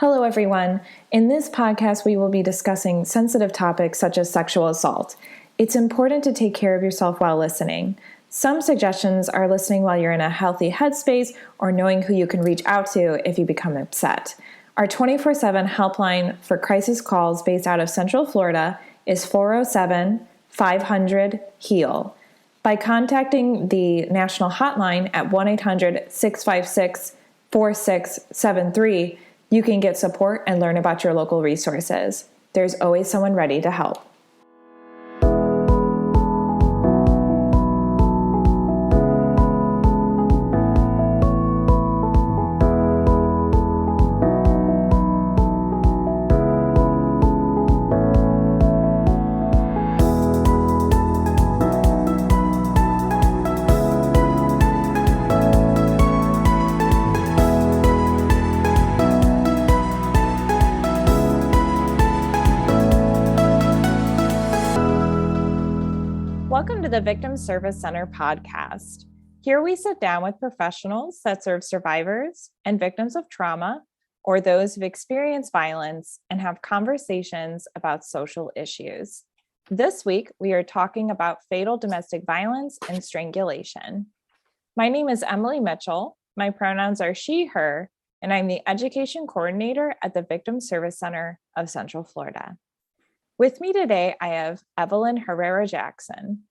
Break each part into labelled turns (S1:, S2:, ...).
S1: Hello, everyone. In this podcast, we will be discussing sensitive topics such as sexual assault. It's important to take care of yourself while listening. Some suggestions are listening while you're in a healthy headspace or knowing who you can reach out to if you become upset. Our 24/7 helpline for crisis calls based out of Central Florida is 407-500-HEAL. By contacting the national hotline at 1-800-656-4673, you can get support and learn about your local resources. There's always someone ready to help. Welcome to the Victim Service Center podcast. Here we sit down with professionals that serve survivors and victims of trauma or those who've experienced violence and have conversations about social issues. This week, we are talking about fatal domestic violence and strangulation. My name is Emilie Mitchell. My pronouns are she, her, and I'm the education coordinator at the Victim Service Center of Central Florida. With me today, I have Evelyn Herrera-Jackson.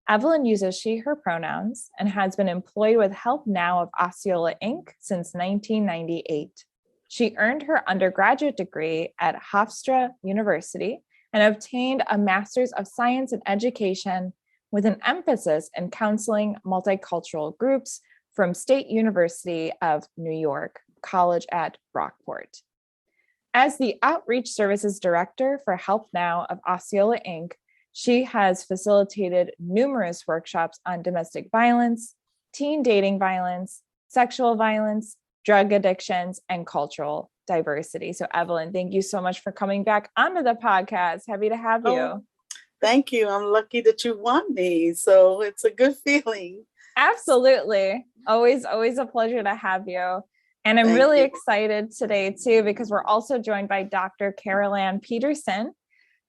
S1: Evelyn uses she, her pronouns and has been employed with Help Now of Osceola, Inc. since 1998. She earned her undergraduate degree at Hofstra University and obtained a Master's of Science in Education with an emphasis in counseling multicultural groups from State University of New York College at Rockport. As the Outreach Services Director for Help Now of Osceola, Inc., she has facilitated numerous workshops on domestic violence, teen dating violence, sexual violence, drug addictions, and cultural diversity. So, Evelyn, thank you so much for coming back onto the podcast. Happy to have you.
S2: Oh, thank you. I'm lucky that you want me. So it's a good feeling.
S1: Absolutely. Always a pleasure to have you. And I'm really excited today, too, because we're also joined by Dr. CarolAnn Peterson.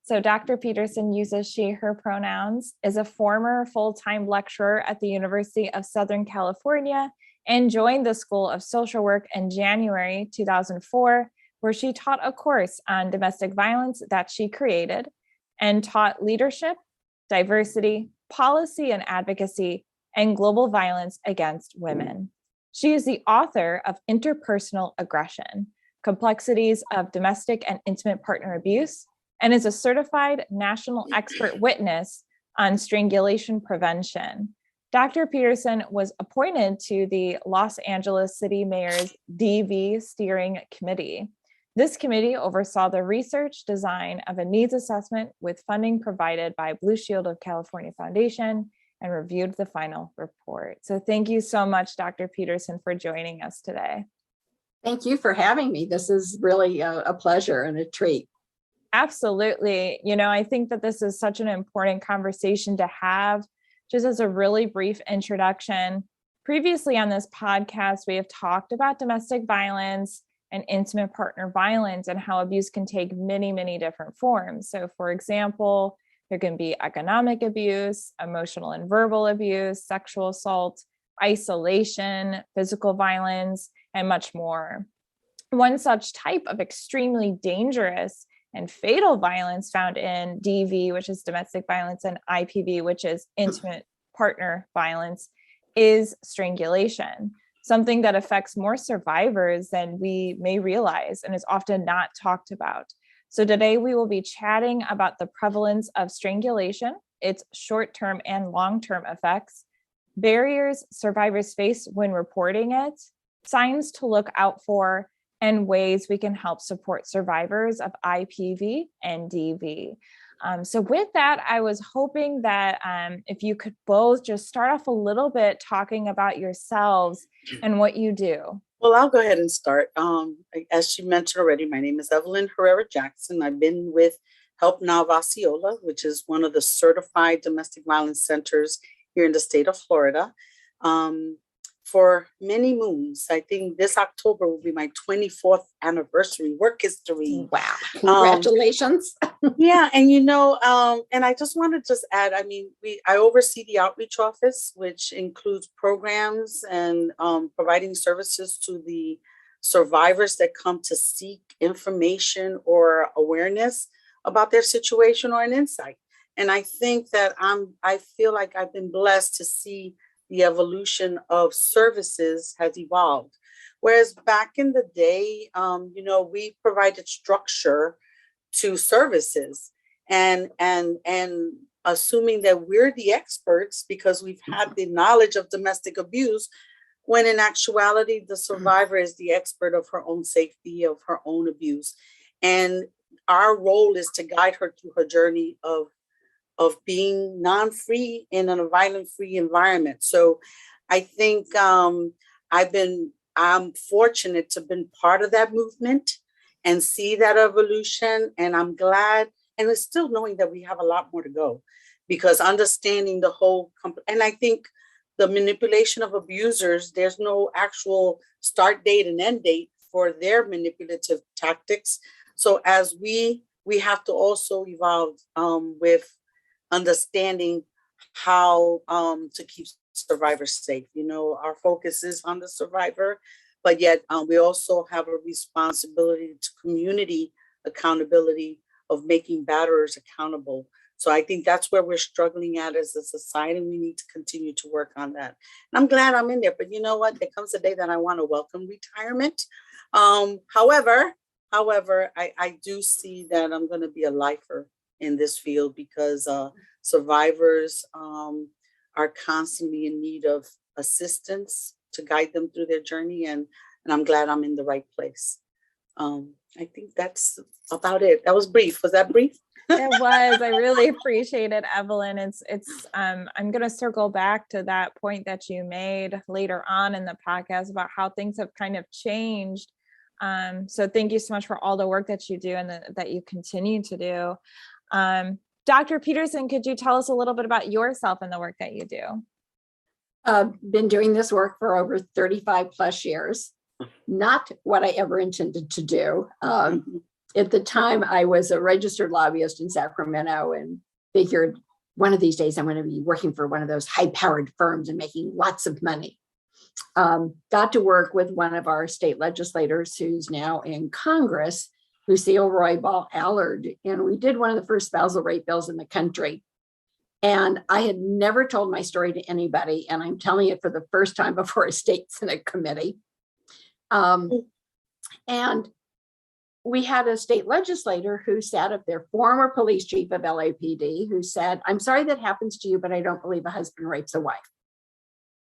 S1: So Dr. Peterson uses she, her pronouns, is a former full-time lecturer at the University of Southern California and joined the School of Social Work in January 2004, where she taught a course on domestic violence that she created and taught leadership, diversity, policy and advocacy, and global violence against women. She is the author of Interpersonal Aggression, Complexities of Domestic and Intimate Partner Abuse, and is a certified national expert witness on strangulation prevention. Dr. Peterson was appointed to the Los Angeles City Mayor's DV Steering Committee. This committee oversaw the research design of a needs assessment with funding provided by Blue Shield of California Foundation and reviewed the final report. So thank you so much, Dr. Peterson, for joining us today.
S3: Thank you for having me. This is really a pleasure and a treat.
S1: Absolutely. I think that this is such an important conversation to have. Just as a really brief introduction, previously on this podcast, we have talked about domestic violence and intimate partner violence and how abuse can take many, many different forms. So, for example, there can be economic abuse, emotional and verbal abuse, sexual assault, isolation, physical violence, and much more. One such type of extremely dangerous and fatal violence found in DV, which is domestic violence, and IPV, which is intimate partner violence, is strangulation, something that affects more survivors than we may realize and is often not talked about. So today we will be chatting about the prevalence of strangulation, its short-term and long-term effects, barriers survivors face when reporting it, signs to look out for, and ways we can help support survivors of IPV and DV. So with that, I was hoping that if you could both just start off a little bit talking about yourselves and what you do.
S2: Well, I'll go ahead and start. As she mentioned already, my name is Evelyn Herrera-Jackson. I've been with Help Now of Osceola, which is one of the certified domestic violence centers here in the state of Florida, for many moons. I think this October will be my 24th anniversary, work history.
S3: Wow. Congratulations.
S2: Yeah. And, and I just want to just add, I oversee the outreach office, which includes programs and providing services to the survivors that come to seek information or awareness about their situation or an insight. And I think that I feel like I've been blessed to see the evolution of services has evolved. Whereas back in the day, we provided structure to services and assuming that we're the experts because we've had the knowledge of domestic abuse, when in actuality, the survivor is the expert of her own safety, of her own abuse. And our role is to guide her through her journey of being non-free in a violent-free environment. So I think I'm fortunate to have been part of that movement and see that evolution. And I'm glad, and it's still knowing that we have a lot more to go, because understanding the whole, and I think the manipulation of abusers, there's no actual start date and end date for their manipulative tactics. So as we have to also evolve with understanding how to keep survivors safe. Our focus is on the survivor, but yet we also have a responsibility to community accountability of making batterers accountable. So I think that's where we're struggling at as a society. We need to continue to work on that. And I'm glad I'm in there, but you know what? There comes a day that I want to welcome retirement. However, I do see that I'm going to be a lifer in this field because survivors are constantly in need of assistance to guide them through their journey. And I'm glad I'm in the right place. I think that's about it. That was brief. Was that brief?
S1: It was. I really appreciate it, Evelyn. I'm going to circle back to that point that you made later on in the podcast about how things have kind of changed. So thank you so much for all the work that you do and that you continue to do. Dr. Peterson, could you tell us a little bit about yourself and the work that you do?
S3: Been doing this work for over 35 plus years. Not what I ever intended to do. At the time, I was a registered lobbyist in Sacramento and figured one of these days I'm going to be working for one of those high-powered firms and making lots of money. Got to work with one of our state legislators who's now in Congress, Lucille Roybal Allard, and we did one of the first spousal rape bills in the country. And I had never told my story to anybody, and I'm telling it for the first time before a state Senate committee. And we had a state legislator who sat up there, former police chief of LAPD, who said, "I'm sorry that happens to you, but I don't believe a husband rapes a wife."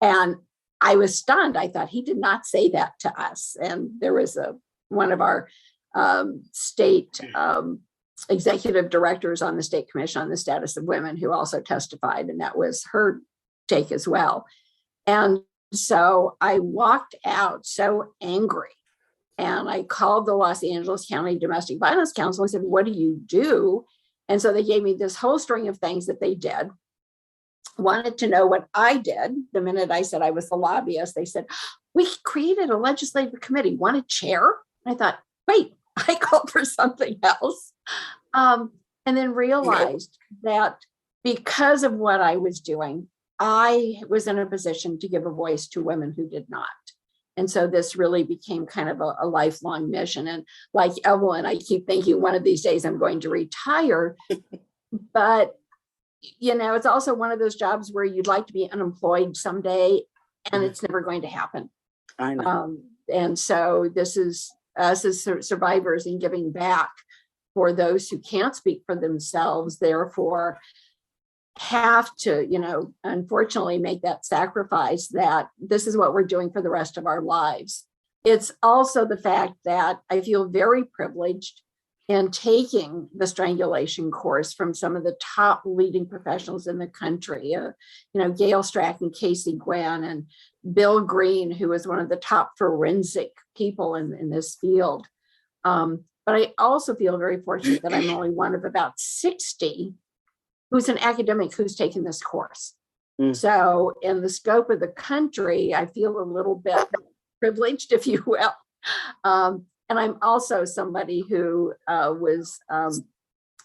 S3: And I was stunned. I thought he did not say that to us. And there was one of our state executive directors on the state commission on the status of women who also testified, and that was her take as well. And so I walked out so angry. And I called the Los Angeles County Domestic Violence Council and said, "What do you do?" And so they gave me this whole string of things that they did. Wanted to know what I did. The minute I said I was the lobbyist, they said, "We created a legislative committee. Want a chair?" And I thought, wait, I called for something else. And then realized that because of what I was doing, I was in a position to give a voice to women who did not. And so this really became kind of a lifelong mission. And like Evelyn, I keep thinking one of these days I'm going to retire. But, it's also one of those jobs where you'd like to be unemployed someday, and it's never going to happen.
S2: I know.
S3: And so this is us as survivors and giving back for those who can't speak for themselves, therefore have to, unfortunately make that sacrifice that this is what we're doing for the rest of our lives. It's also the fact that I feel very privileged in taking the strangulation course from some of the top leading professionals in the country, Gail Strack and Casey Gwen and Bill Green, who is one of the top forensic people in this field. But I also feel very fortunate that I'm only one of about 60 who's an academic who's taken this course. So in the scope of the country, I feel a little bit privileged, if you will. And I'm also somebody who was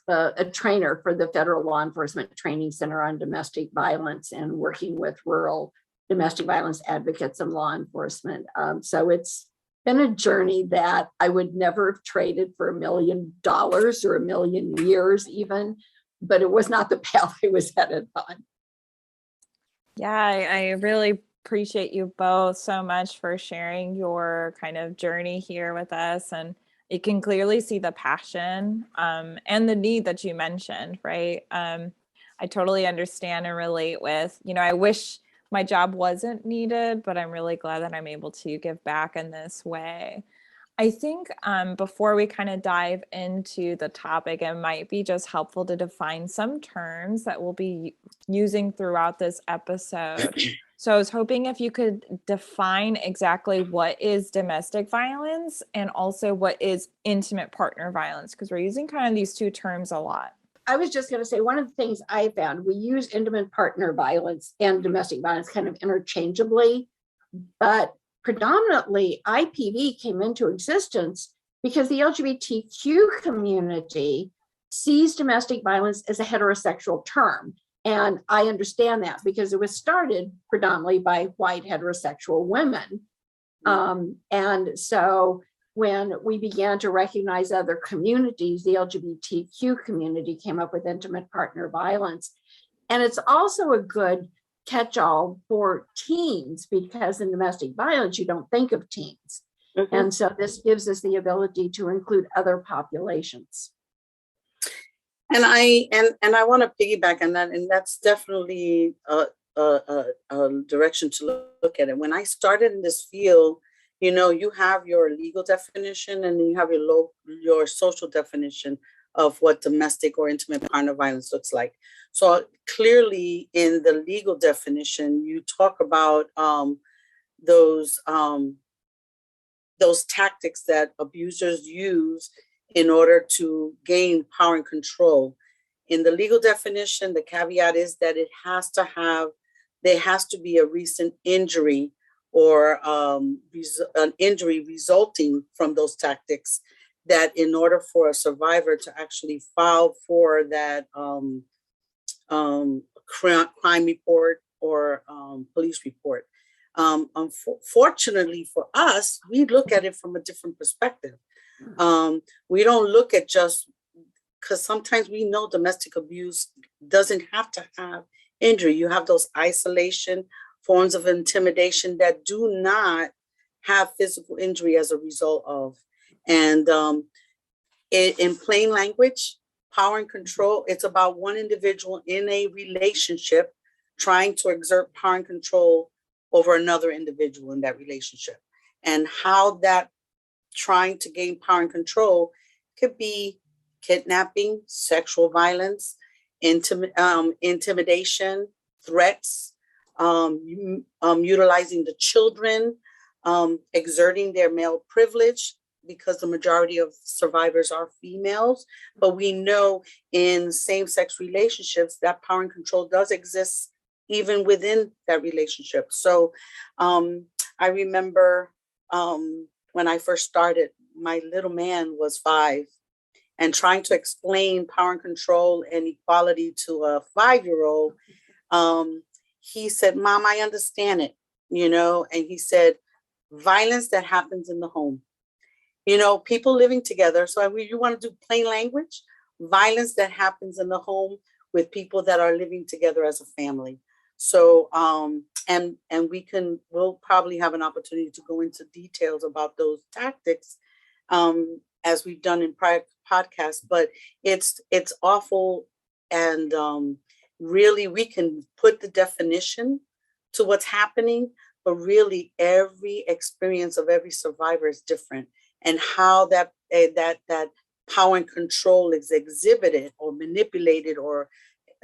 S3: a trainer for the Federal Law Enforcement Training Center on Domestic Violence and working with rural domestic violence advocates and law enforcement. So it's been a journey that I would never have traded for $1 million or 1,000,000 years even, but it was not the path I was headed on.
S1: Yeah, I really appreciate you both so much for sharing your kind of journey here with us. And you can clearly see the passion and the need that you mentioned, right? I totally understand and relate with, I wish my job wasn't needed, but I'm really glad that I'm able to give back in this way. I think before we kind of dive into the topic, it might be just helpful to define some terms that we'll be using throughout this episode. So I was hoping if you could define exactly what is domestic violence and also what is intimate partner violence, because we're using kind of these two terms a lot.
S3: I was just going to say, one of the things I found, we use intimate partner violence and domestic violence kind of interchangeably, but predominantly IPV came into existence because the LGBTQ community sees domestic violence as a heterosexual term. And I understand that because it was started predominantly by white heterosexual women. And so when we began to recognize other communities, the LGBTQ community came up with intimate partner violence. And it's also a good catch-all for teens because in domestic violence, you don't think of teens. And so this gives us the ability to include other populations.
S2: And I want to piggyback on that, and that's definitely a direction to look at it. When I started in this field, you have your legal definition and you have your social definition of what domestic or intimate partner violence looks like. So clearly in the legal definition, you talk about those tactics that abusers use in order to gain power and control. In the legal definition, the caveat is that there has to be a recent injury or an injury resulting from those tactics, that in order for a survivor to actually file for that crime report or police report. Unfortunately for us, we look at it from a different perspective. We don't look at just, because sometimes we know domestic abuse doesn't have to have injury. You have those isolation forms of intimidation that do not have physical injury as a result of. And in plain language, power and control, it's about one individual in a relationship trying to exert power and control over another individual in that relationship. And how that trying to gain power and control could be kidnapping, sexual violence, intimidation, threats, utilizing the children, exerting their male privilege, because the majority of survivors are females. But we know in same-sex relationships that power and control does exist even within that relationship. So I remember when I first started, my little man was 5, and trying to explain power and control and equality to a 5-year-old, he said, "Mom, I understand it," and he said, violence that happens in the home, people living together. So you want to do plain language, violence that happens in the home with people that are living together as a family. So, and we'll probably have an opportunity to go into details about those tactics, as we've done in prior podcasts, but it's awful. And really, we can put the definition to what's happening, but really every experience of every survivor is different, and how that power and control is exhibited or manipulated or,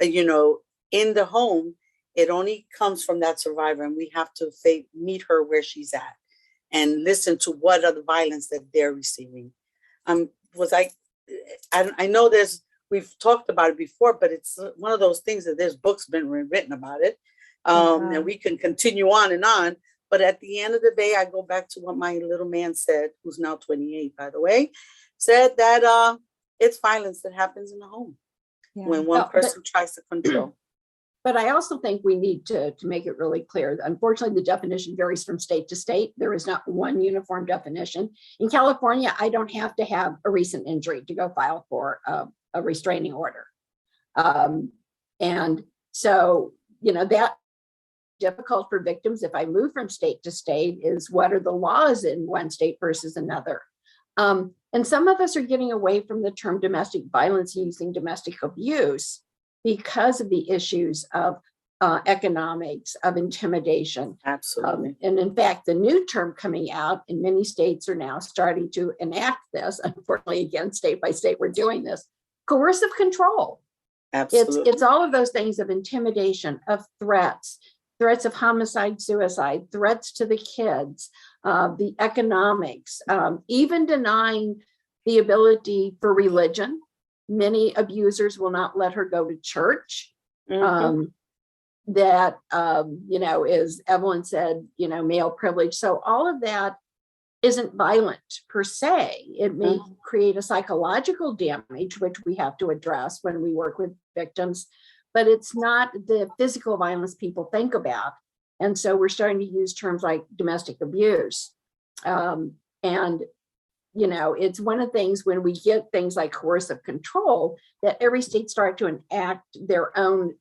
S2: in the home, it only comes from that survivor. And we have to meet her where she's at and listen to what are the violence that they're receiving. I know we've talked about it before, but it's one of those things that there's books been written about it. And we can continue on and on. But at the end of the day, I go back to what my little man said, who's now 28, by the way, said that it's violence that happens in the home when one person tries to control.
S3: But I also think we need to make it really clear. Unfortunately, the definition varies from state to state. There is not one uniform definition. In California, I don't have to have a recent injury to go file for a restraining order. And so, that difficult for victims if I move from state to state is what are the laws in one state versus another. And some of us are getting away from the term domestic violence using domestic abuse because of the issues of economics, of intimidation.
S2: Absolutely.
S3: And in fact, the new term coming out in many states are now starting to enact this. Unfortunately, again, state by state, we're doing this. Coercive control.
S2: Absolutely.
S3: It's all of those things of intimidation, of threats of homicide, suicide, threats to the kids, the economics, even denying the ability for religion. Many abusers will not let her go to church. That, as Evelyn said, male privilege. So all of that isn't violent per se. It may create a psychological damage, which we have to address when we work with victims, but it's not the physical violence people think about. And so we're starting to use terms like domestic abuse. It's one of the things when we get things like coercive control that every state start to enact their own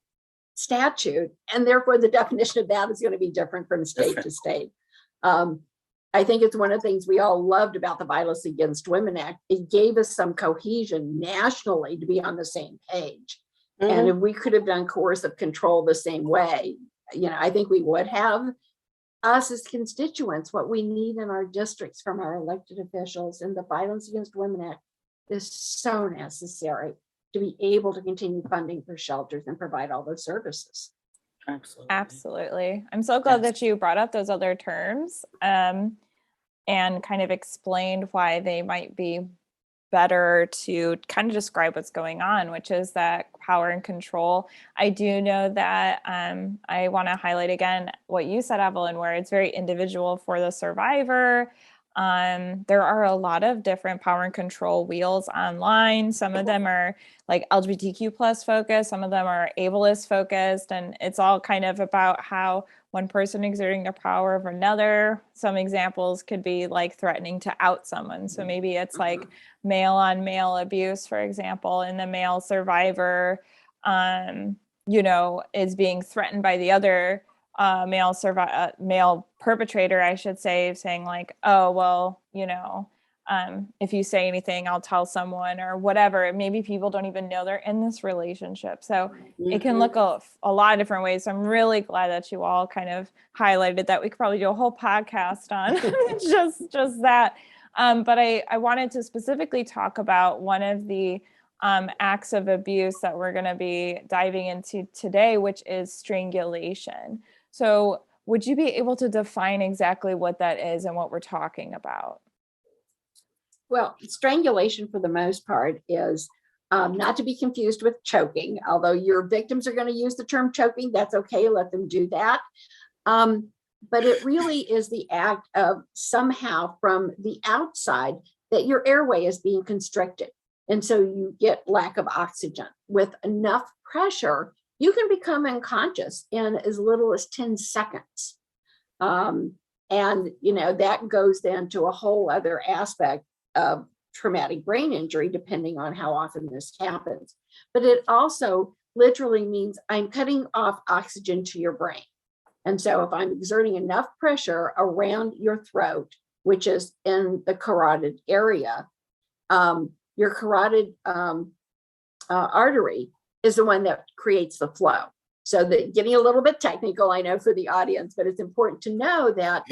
S3: statute, and therefore the definition of that is going to be different from state to state. I think it's one of the things we all loved about the Violence Against Women Act. It gave us some cohesion nationally to be on the same page. And if we could have done coercive control the same way, I think we would have. Us as constituents, what we need in our districts from our elected officials, and the Violence Against Women Act is so necessary to be able to continue funding for shelters and provide all those services.
S1: Absolutely. I'm so glad that you brought up those other terms and kind of explained why they might be better to kind of describe what's going on, which is that power and control. I do know that I want to highlight again what you said, Evelyn, where it's very individual for the survivor. There are a lot of different power and control wheels online. Some of them are like LGBTQ plus focused, some of them are ableist focused, and it's all kind of about how one person exerting their power over another. Some examples could be like threatening to out someone. So maybe it's like male on male abuse, for example, and the male survivor, is being threatened by the other male perpetrator, I should say, saying like, oh, well, if you say anything, I'll tell someone or whatever. Maybe people don't even know they're in this relationship. So it can look a lot of different ways. So I'm really glad that you all kind of highlighted that. We could probably do a whole podcast on just that. But I wanted to specifically talk about one of the acts of abuse that we're going to be diving into today, which is strangulation. So would you be able to define exactly what that is and what we're talking about?
S3: Well, strangulation for the most part is not to be confused with choking, although your victims are going to use the term choking. That's okay. Let them do that. But it really is the act of somehow from the outside that your airway is being constricted. And so you get lack of oxygen. With enough pressure, you can become unconscious in as little as 10 seconds. And, that goes then to a whole other aspect of traumatic brain injury, depending on how often this happens. But it also literally means I'm cutting off oxygen to your brain. And so if I'm exerting enough pressure around your throat, which is in the carotid area, your carotid artery is the one that creates the flow. So getting a little bit technical, I know, for the audience, but it's important to know that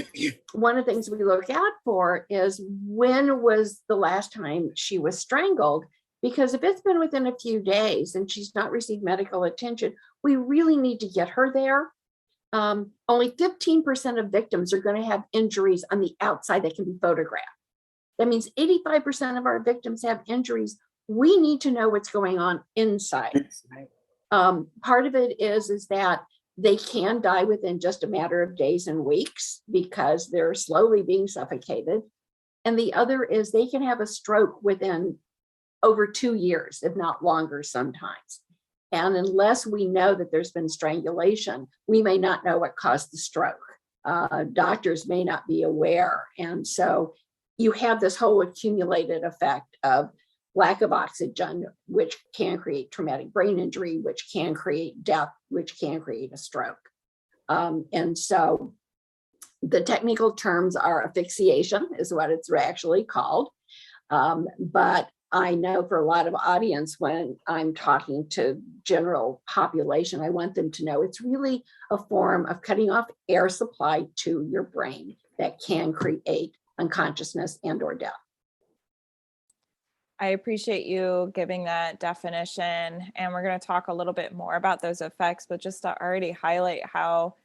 S3: one of the things we look out for is when was the last time she was strangled? Because if it's been within a few days and she's not received medical attention, we really need to get her there. Only 15% of victims are going to have injuries on the outside that can be photographed. That means 85% of our victims have injuries. We need to know what's going on inside. Part of it is that They can die within just a matter of days and weeks because they're slowly being suffocated. And the other is they can have a stroke within over 2 years, if not longer sometimes. And unless we know that there's been strangulation, we may not know what caused the stroke. Doctors may not be aware. And so you have this whole accumulated effect of lack of oxygen, which can create traumatic brain injury, which can create death, which can create a stroke. And so the technical terms are asphyxiation is what it's actually called. But I know for a lot of audience, when I'm talking to general population, I want them to know it's really a form of cutting off air supply to your brain that can create unconsciousness and or death.
S1: I appreciate you giving that definition, and we're going to talk a little bit more about those effects, but just to already highlight how,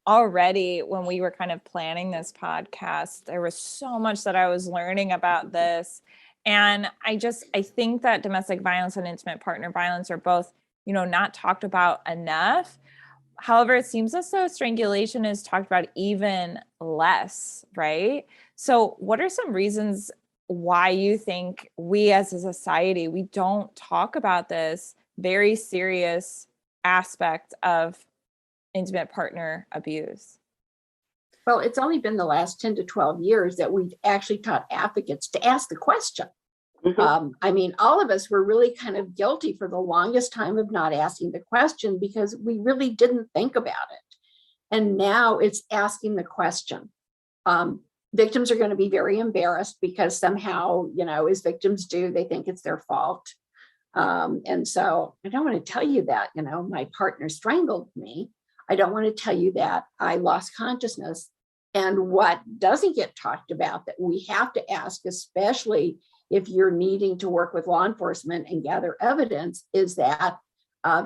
S1: already when we were kind of planning this podcast, there was so much that I was learning about this. And I think that domestic violence and intimate partner violence are both, not talked about enough. However, it seems as though strangulation is talked about even less, right? So what are some reasons why you think we as a society, we don't talk about this very serious aspect of intimate partner abuse?
S3: Well, it's only been the last 10 to 12 years that we've actually taught advocates to ask the question. Mm-hmm. All of us were really kind of guilty for the longest time of not asking the question because we really didn't think about it. And now it's asking the question. Victims are going to be very embarrassed because somehow, as victims do, they think it's their fault. And so I don't want to tell you that, my partner strangled me. I don't want to tell you that I lost consciousness. And what doesn't get talked about that we have to ask, especially if you're needing to work with law enforcement and gather evidence, is that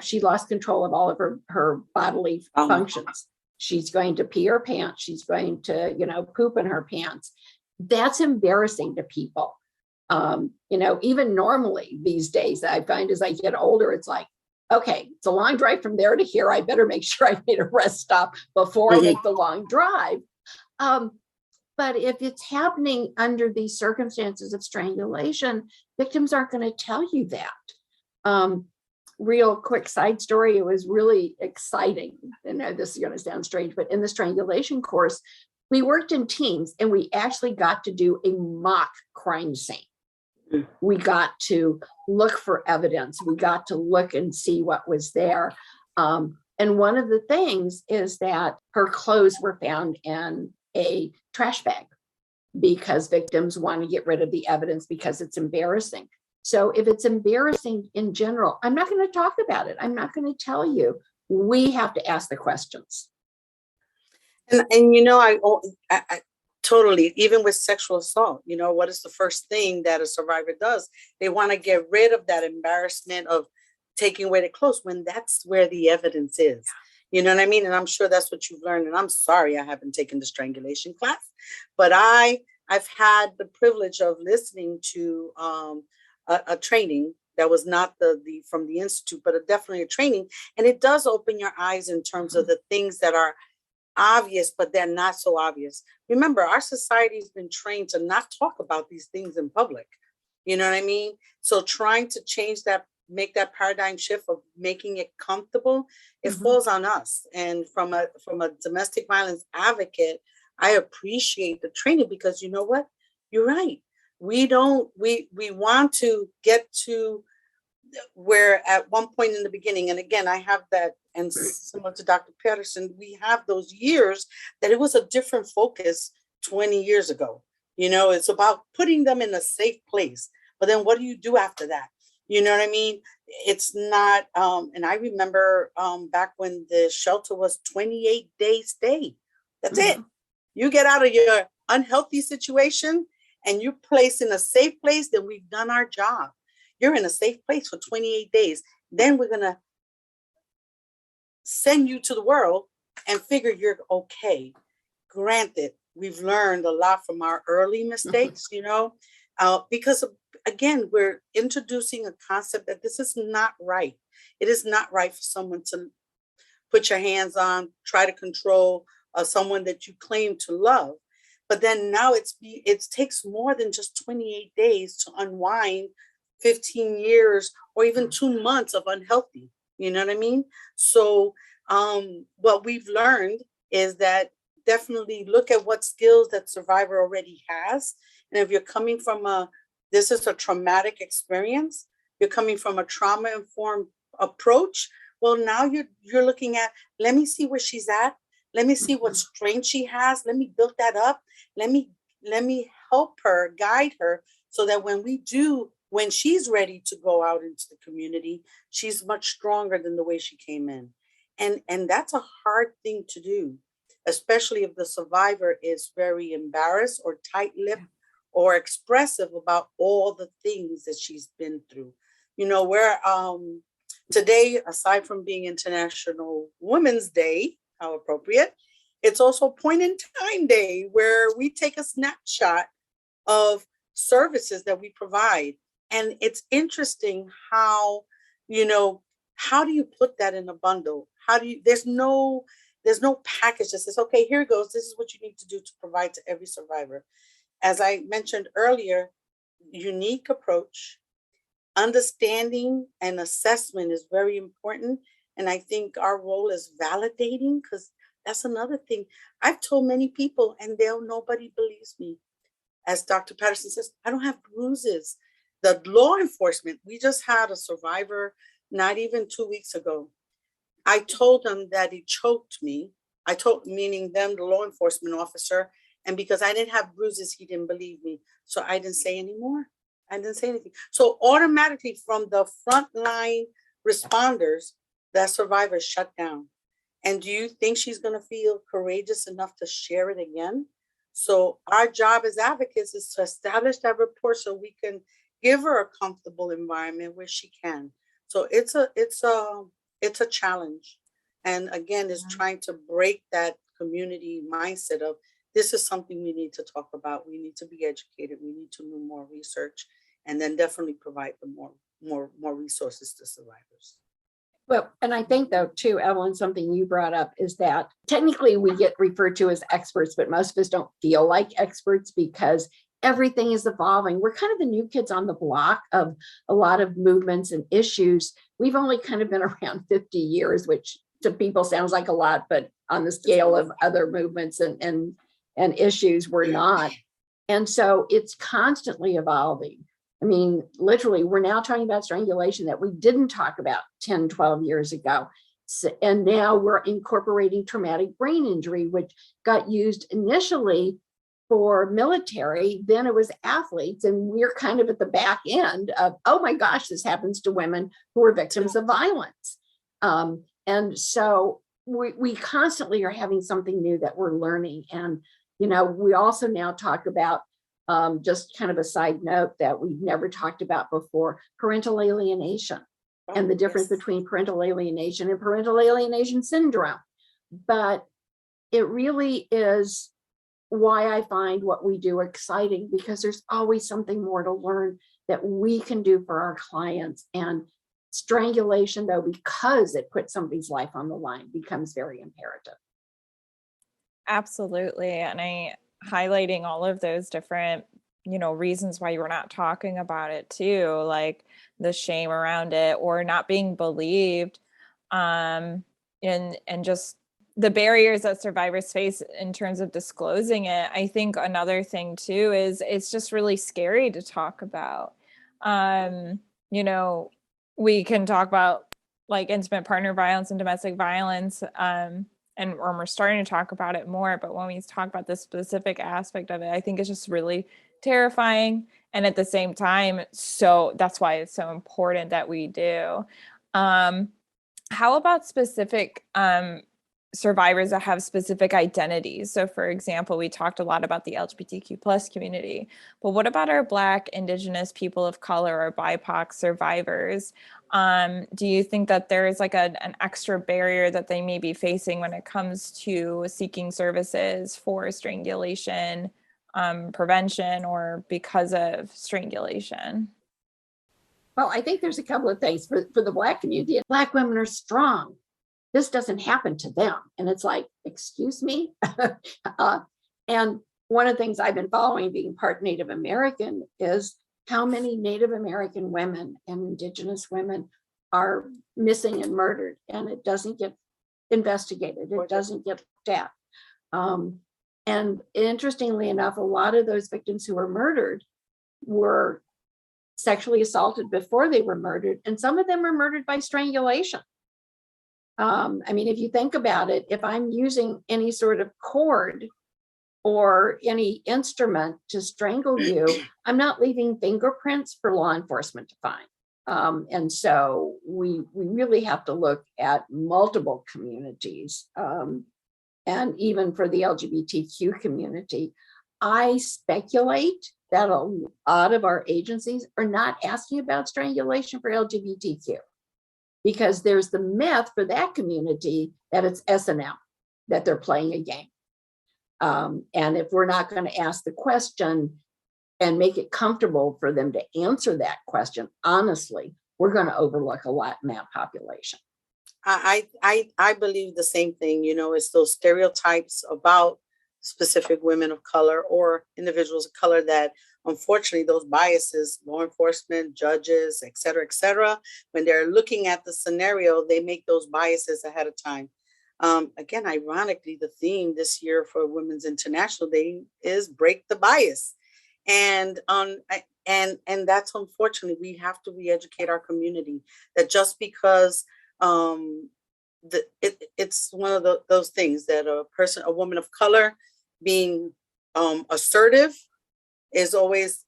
S3: she lost control of all of her bodily functions. She's going to pee her pants. She's going to, poop in her pants. That's embarrassing to people. Even normally these days, I find as I get older, it's like, okay, it's a long drive from there to here. I better make sure I made a rest stop before I make the long drive. But if it's happening under these circumstances of strangulation, victims aren't going to tell you that. Real quick side story. It was really exciting. And this is going to sound strange, but in the strangulation course, we worked in teams and we actually got to do a mock crime scene. We got to look for evidence. We got to look and see what was there. And one of the things is that her clothes were found in a trash bag because victims want to get rid of the evidence because it's embarrassing. So if it's embarrassing in general, I'm not going to talk about it. I'm not going to tell you. We have to ask the questions.
S2: And I totally, even with sexual assault, what is the first thing that a survivor does? They want to get rid of that embarrassment of taking away the clothes when that's where the evidence is. You know what I mean? And I'm sure that's what you've learned. And I'm sorry I haven't taken the strangulation class, but I've had the privilege of listening to a training that was not the from the institute, but definitely a training. And it does open your eyes in terms of the things that are obvious, but they're not so obvious. Remember, our society has been trained to not talk about these things in public. You know what I mean? So trying to change that, make that paradigm shift of making it comfortable, it falls on us. And from a domestic violence advocate, I appreciate the training because you know what? You're right. We want to get to where at one point in the beginning, and again, I have that, and similar to Dr. Peterson, we have those years that it was a different focus 20 years ago. It's about putting them in a safe place. But then what do you do after that? You know what I mean? It's not, and I remember back when the shelter was 28 days stay. That's it. You get out of your unhealthy situation and you're placed in a safe place, then we've done our job. You're in a safe place for 28 days. Then we're going to send you to the world and figure you're okay. Granted, we've learned a lot from our early mistakes, because again, we're introducing a concept that this is not right. It is not right for someone to put your hands on, try to control someone that you claim to love. But then now it takes more than just 28 days to unwind 15 years or even 2 months of unhealthy. You know what I mean? So what we've learned is that definitely look at what skills that survivor already has. And if you're coming from this is a traumatic experience, you're coming from a trauma-informed approach, well, now you're looking at, let me see where she's at. Let me see what strength she has. Let me build that up. Let me help her, guide her, so that when she's ready to go out into the community, she's much stronger than the way she came in. And that's a hard thing to do, especially if the survivor is very embarrassed or tight-lipped or expressive about all the things that she's been through. You know, where today, aside from being International Women's Day, how appropriate, it's also Point in Time Day, where we take a snapshot of services that we provide. And it's interesting how, how do you put that in a bundle? There's no package that says, okay, here it goes. This is what you need to do to provide to every survivor. As I mentioned earlier, unique approach, understanding and assessment is very important. And I think our role is validating, because that's another thing. I've told many people and nobody believes me. As Dr. Peterson says, I don't have bruises. The law enforcement, we just had a survivor not even 2 weeks ago. I told them that he choked me. Meaning them, the law enforcement officer. And because I didn't have bruises, he didn't believe me. So I didn't say anymore. I didn't say anything. So automatically from the frontline responders, that survivor shut down. And do you think she's going to feel courageous enough to share it again? So our job as advocates is to establish that rapport so we can give her a comfortable environment where she can. So it's a challenge. And again, it's trying to break that community mindset of, this is something we need to talk about. We need to be educated. We need to do more research, and then definitely provide the more resources to survivors.
S3: Well, and I think though too, Evelyn, something you brought up is that technically we get referred to as experts, but most of us don't feel like experts because everything is evolving. We're kind of the new kids on the block of a lot of movements and issues. We've only kind of been around 50 years, which to people sounds like a lot, but on the scale of other movements and issues, we're not. And so it's constantly evolving. I mean, literally, we're now talking about strangulation that we didn't talk about 10, 12 years ago. And now we're incorporating traumatic brain injury, which got used initially for military, then it was athletes, and we're kind of at the back end of, oh my gosh, this happens to women who are victims of violence. And so we constantly are having something new that we're learning. And, we also now talk about, just kind of a side note that we've never talked about before, parental alienation and the difference between parental alienation and parental alienation syndrome. But it really is why I find what we do exciting, because there's always something more to learn that we can do for our clients. And strangulation, though, because it puts somebody's life on the line, becomes very imperative.
S1: Absolutely. And highlighting all of those different, reasons why you're not talking about it too, like the shame around it or not being believed, and just the barriers that survivors face in terms of disclosing it. I think another thing too is it's just really scary to talk about. We can talk about like intimate partner violence and domestic violence, and we're starting to talk about it more, but when we talk about this specific aspect of it, I think it's just really terrifying. And at the same time, so that's why it's so important that we do. How about specific survivors that have specific identities? So for example, we talked a lot about the LGBTQ plus community, but what about our Black, Indigenous, people of color, or BIPOC survivors? Do you think that there is like an extra barrier that they may be facing when it comes to seeking services for strangulation prevention or because of strangulation?
S3: Well, I think there's a couple of things for the Black community. Black women are strong. this doesn't happen to them. And it's like, excuse me. And one of the things I've been following, being part Native American, is how many Native American women and Indigenous women are missing and murdered, and it doesn't get investigated. It doesn't get looked at. And interestingly enough, a lot of those victims who were murdered were sexually assaulted before they were murdered, and some of them were murdered by strangulation. I mean, if you think about it, if I'm using any sort of cord or any instrument to strangle you, I'm not leaving fingerprints for law enforcement to find. And so we really have to look at multiple communities. And even for the LGBTQ community, I speculate that a lot of our agencies are not asking about strangulation for LGBTQ, because there's the myth for that community that it's S&M, that they're playing a game. And if we're not going to ask the question and make it comfortable for them to answer that question honestly, we're going to overlook a lot in that population.
S2: I believe the same thing. You know, it's those stereotypes about specific women of color or individuals of color that unfortunately those biases, law enforcement, judges, et cetera, when they're looking at the scenario, they make those biases ahead of time. Again, ironically, the theme this year for Women's International Day is break the bias. And that's unfortunately, we have to re-educate our community that just because it's one of those things that a woman of color being assertive is always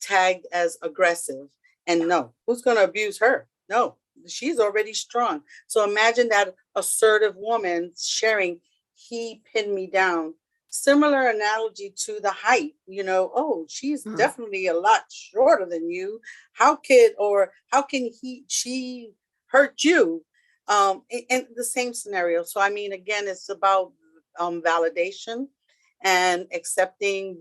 S2: tagged as aggressive. And no, who's going to abuse her? No, she's already strong. So imagine that assertive woman sharing, he pinned me down. Similar analogy to the height, you know, oh, she's definitely a lot shorter than you. How can she hurt you? In the same scenario. So, I mean, again, it's about validation and accepting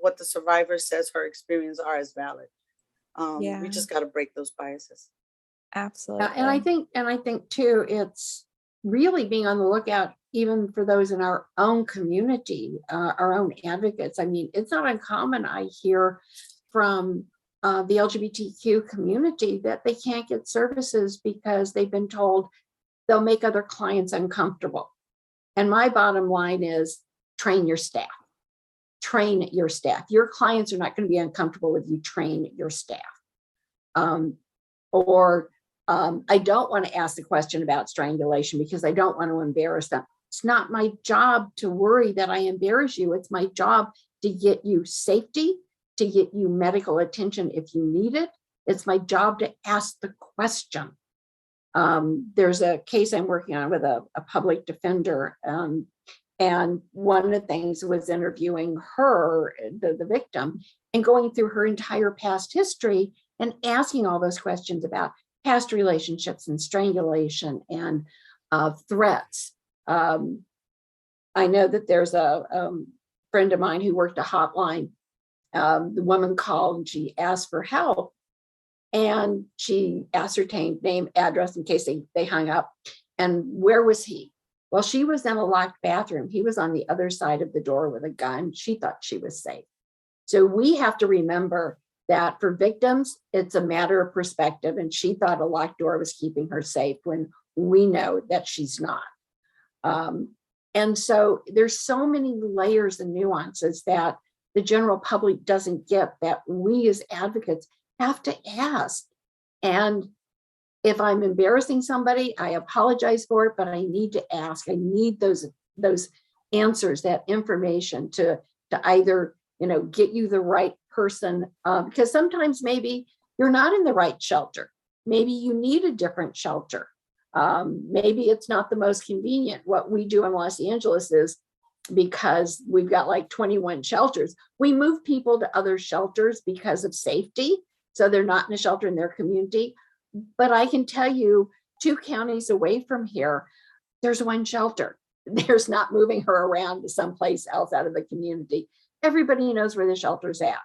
S2: what the survivor says her experience are as valid. We just got to break those biases.
S1: Absolutely.
S3: And I think too, it's really being on the lookout even for those in our own community, our own advocates. I mean, it's not uncommon. I hear from the LGBTQ community that they can't get services because they've been told they'll make other clients uncomfortable. And my bottom line is train your staff. Train your staff. Your clients are not going to be uncomfortable if you train your staff. I don't want to ask the question about strangulation because I don't want to embarrass them. It's not my job to worry that I embarrass you. It's my job to get you safety, to get you medical attention if you need it. It's my job to ask the question. There's a case I'm working on with a public defender. And one of the things was interviewing her, the victim, and going through her entire past history and asking all those questions about past relationships and strangulation and threats. I know that there's a friend of mine who worked a hotline. The woman called and she asked for help, and she ascertained name, address in case they hung up. And where was he? Well, she was in a locked bathroom. He was on the other side of the door with a gun. She thought she was safe. So we have to remember that for victims, it's a matter of perspective. And she thought a locked door was keeping her safe when we know that she's not. And so there's so many layers and nuances that the general public doesn't get, that we as advocates have to ask. And if I'm embarrassing somebody, I apologize for it, but I need to ask. I need those answers, that information to either, get you the right person, because sometimes maybe you're not in the right shelter. Maybe you need a different shelter. Maybe it's not the most convenient. What we do in Los Angeles is, because we've got like 21 shelters, we move people to other shelters because of safety. So they're not in a shelter in their community. But I can tell you, 2 counties away from here, there's one shelter. There's not moving her around to someplace else out of the community. Everybody knows where the shelter's at.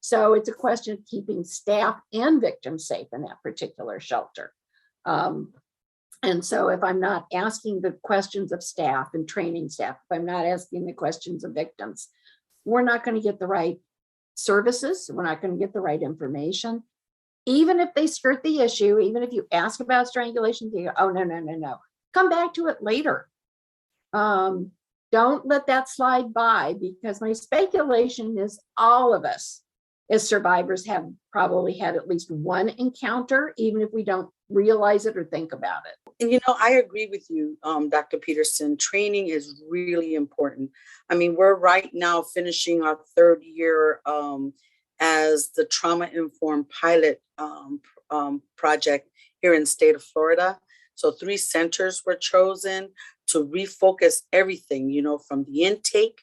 S3: So it's a question of keeping staff and victims safe in that particular shelter. And so if I'm not asking the questions of staff and training staff, if I'm not asking the questions of victims, we're not going to get the right services. We're not going to get the right information. Even if they skirt the issue, even if you ask about strangulation, you go, oh, no. Come back to it later. Don't let that slide by, because my speculation is all of us as survivors have probably had at least one encounter, even if we don't realize it or think about it.
S2: And, I agree with you, Dr. Peterson. Training is really important. I mean, we're right now finishing our third year as the trauma-informed pilot project here in the state of Florida. So 3 centers were chosen to refocus everything, from the intake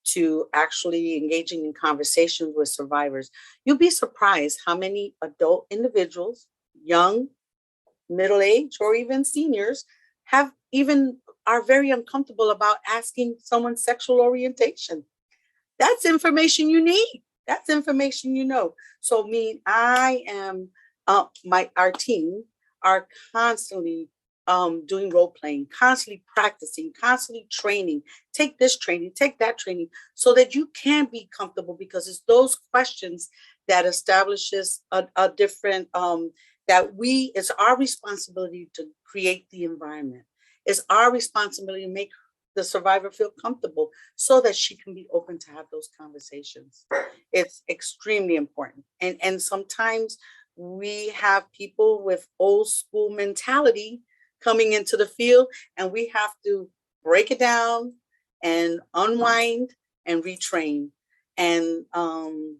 S2: to actually engaging in conversations with survivors. You'll be surprised how many adult individuals, young, middle-aged, or even seniors, are very uncomfortable about asking someone's sexual orientation. That's information you need. That's information you know. So I am, our team are constantly doing role playing, constantly practicing, constantly training, take this training, take that training, so that you can be comfortable, because it's those questions that establishes a different, it's our responsibility to create the environment. It's our responsibility to make the survivor feel comfortable so that she can be open to have those conversations. It's extremely important. And sometimes we have people with old school mentality coming into the field, and we have to break it down and unwind and retrain. And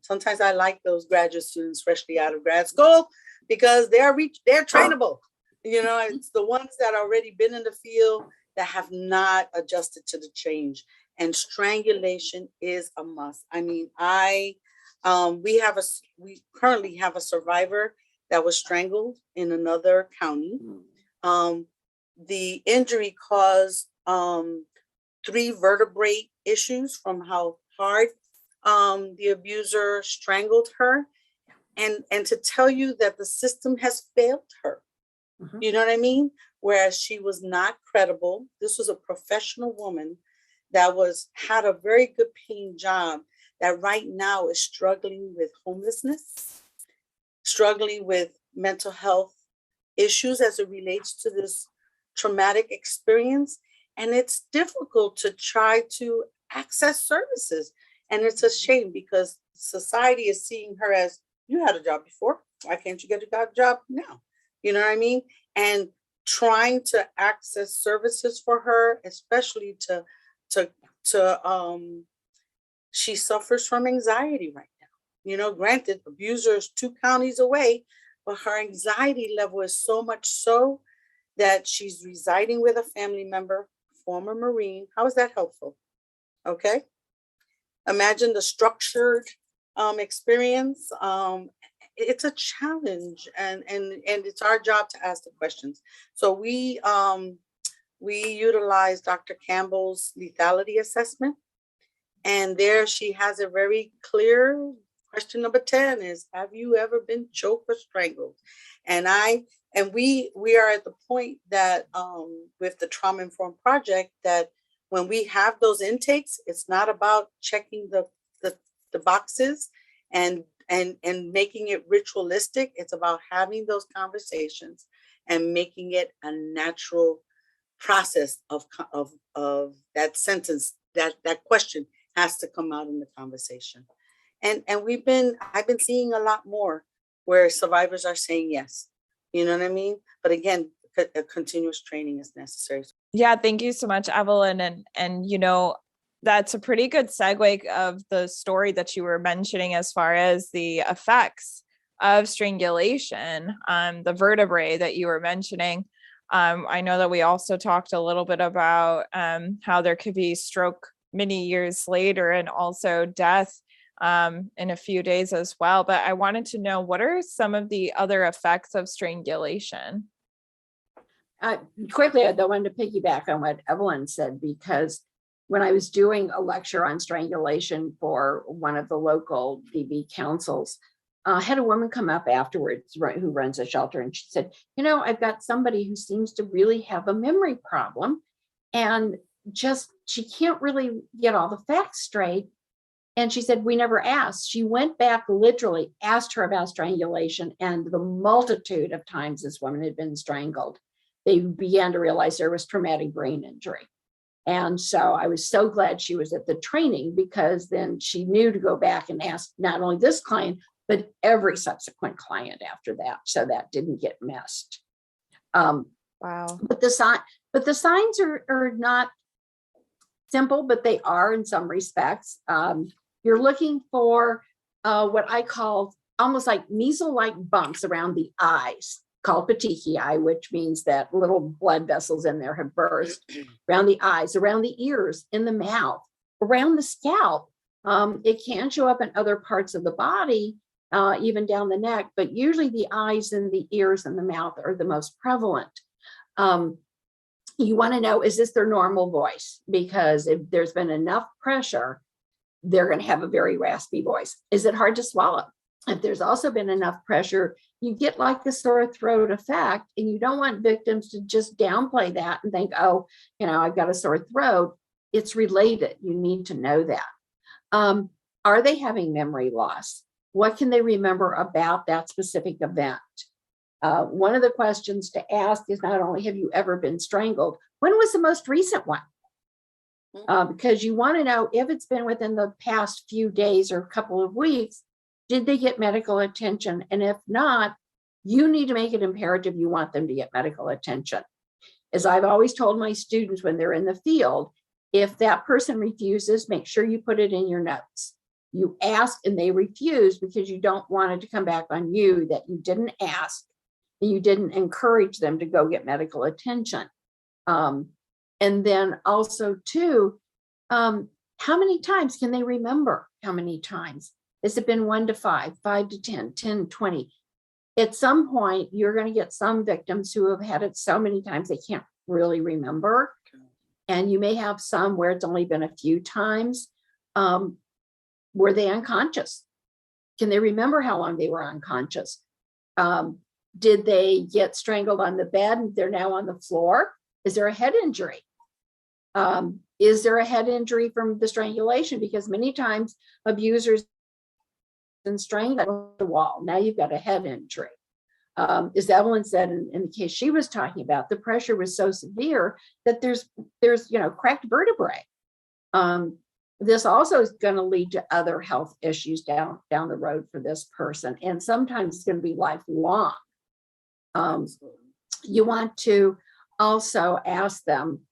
S2: sometimes I like those graduate students freshly out of grad school, because they're trainable. It's the ones that already been in the field that have not adjusted to the change. And strangulation is a must. I mean, we currently have a survivor that was strangled in another county. The injury caused 3 vertebrae issues from how hard the abuser strangled her. And to tell you that the system has failed her. Mm-hmm. You know what I mean? Whereas she was not credible. This was a professional woman that had a very good paying job, that right now is struggling with homelessness, struggling with mental health issues as it relates to this traumatic experience. And it's difficult to try to access services. And it's a shame, because society is seeing her as, you had a job before, why can't you get a job now? You know what I mean? And trying to access services for her, especially she suffers from anxiety right now. Granted, abuser is 2 counties away, but her anxiety level is so much so that she's residing with a family member, former Marine. How is that helpful? Okay. Imagine the structured experience. It's a challenge, and it's our job to ask the questions. So we utilize Dr. Campbell's lethality assessment, and there she has a very clear question. Number 10 is, have you ever been choked or strangled? And we are at the point that with the Trauma Informed Project, that when we have those intakes, it's not about checking the boxes and making it ritualistic. It's about having those conversations and making it a natural process of that sentence, that question has to come out in the conversation. And I've been seeing a lot more where survivors are saying yes. You know what I mean? But again, a continuous training is necessary.
S1: Yeah, thank you so much, Evelyn. And that's a pretty good segue of the story that you were mentioning as far as the effects of strangulation on the vertebrae that you were mentioning. I know that we also talked a little bit about how there could be stroke many years later, and also death in a few days as well. But I wanted to know, what are some of the other effects of strangulation?
S3: Quickly, I wanted to piggyback on what Evelyn said, because when I was doing a lecture on strangulation for one of the local DV councils, had a woman come up afterwards, right, who runs a shelter, and she said, I've got somebody who seems to really have a memory problem, and just she can't really get all the facts straight. And she said, we never asked. She went back, literally asked her about strangulation, and the multitude of times this woman had been strangled, they began to realize there was traumatic brain injury. And so I was so glad she was at the training, because then she knew to go back and ask not only this client, but every subsequent client after that, so that didn't get missed.
S1: Wow.
S3: But the signs are not simple, but they are in some respects. You're looking for what I call almost like measle-like bumps around the eyes, called petechiae, which means that little blood vessels in there have burst, around the eyes, around the ears, in the mouth, around the scalp. It can show up in other parts of the body, even down the neck, but usually the eyes and the ears and the mouth are the most prevalent. You want to know, is this their normal voice? Because if there's been enough pressure, they're going to have a very raspy voice. Is it hard to swallow? If there's also been enough pressure, you get like the sore throat effect, and you don't want victims to just downplay that and think, oh, I've got a sore throat. It's related. You need to know that. Are they having memory loss? What can they remember about that specific event? One of the questions to ask is not only have you ever been strangled, when was the most recent one? Because you want to know if it's been within the past few days or a couple of weeks, did they get medical attention? And if not, you need to make it imperative you want them to get medical attention. As I've always told my students when they're in the field, if that person refuses, make sure you put it in your notes. You ask and they refuse because you don't want it to come back on you that you didn't ask and you didn't encourage them to go get medical attention. And then also too, how many times can they remember? How many times? Has it been 1 to 5, 5 to 10, 10, 20? At some point, you're going to get some victims who have had it so many times they can't really remember. Okay. And you may have some where it's only been a few times. Were they unconscious? Can they remember how long they were unconscious? Did they get strangled on the bed and they're now on the floor? Is there a head injury? Is there a head injury from the strangulation? Because many times abusers and strangle the wall. Now you've got a head injury. As Evelyn said in the case she was talking about, the pressure was so severe that there's cracked vertebrae. This also is going to lead to other health issues down the road for this person, and sometimes it's going to be lifelong. You want to also ask them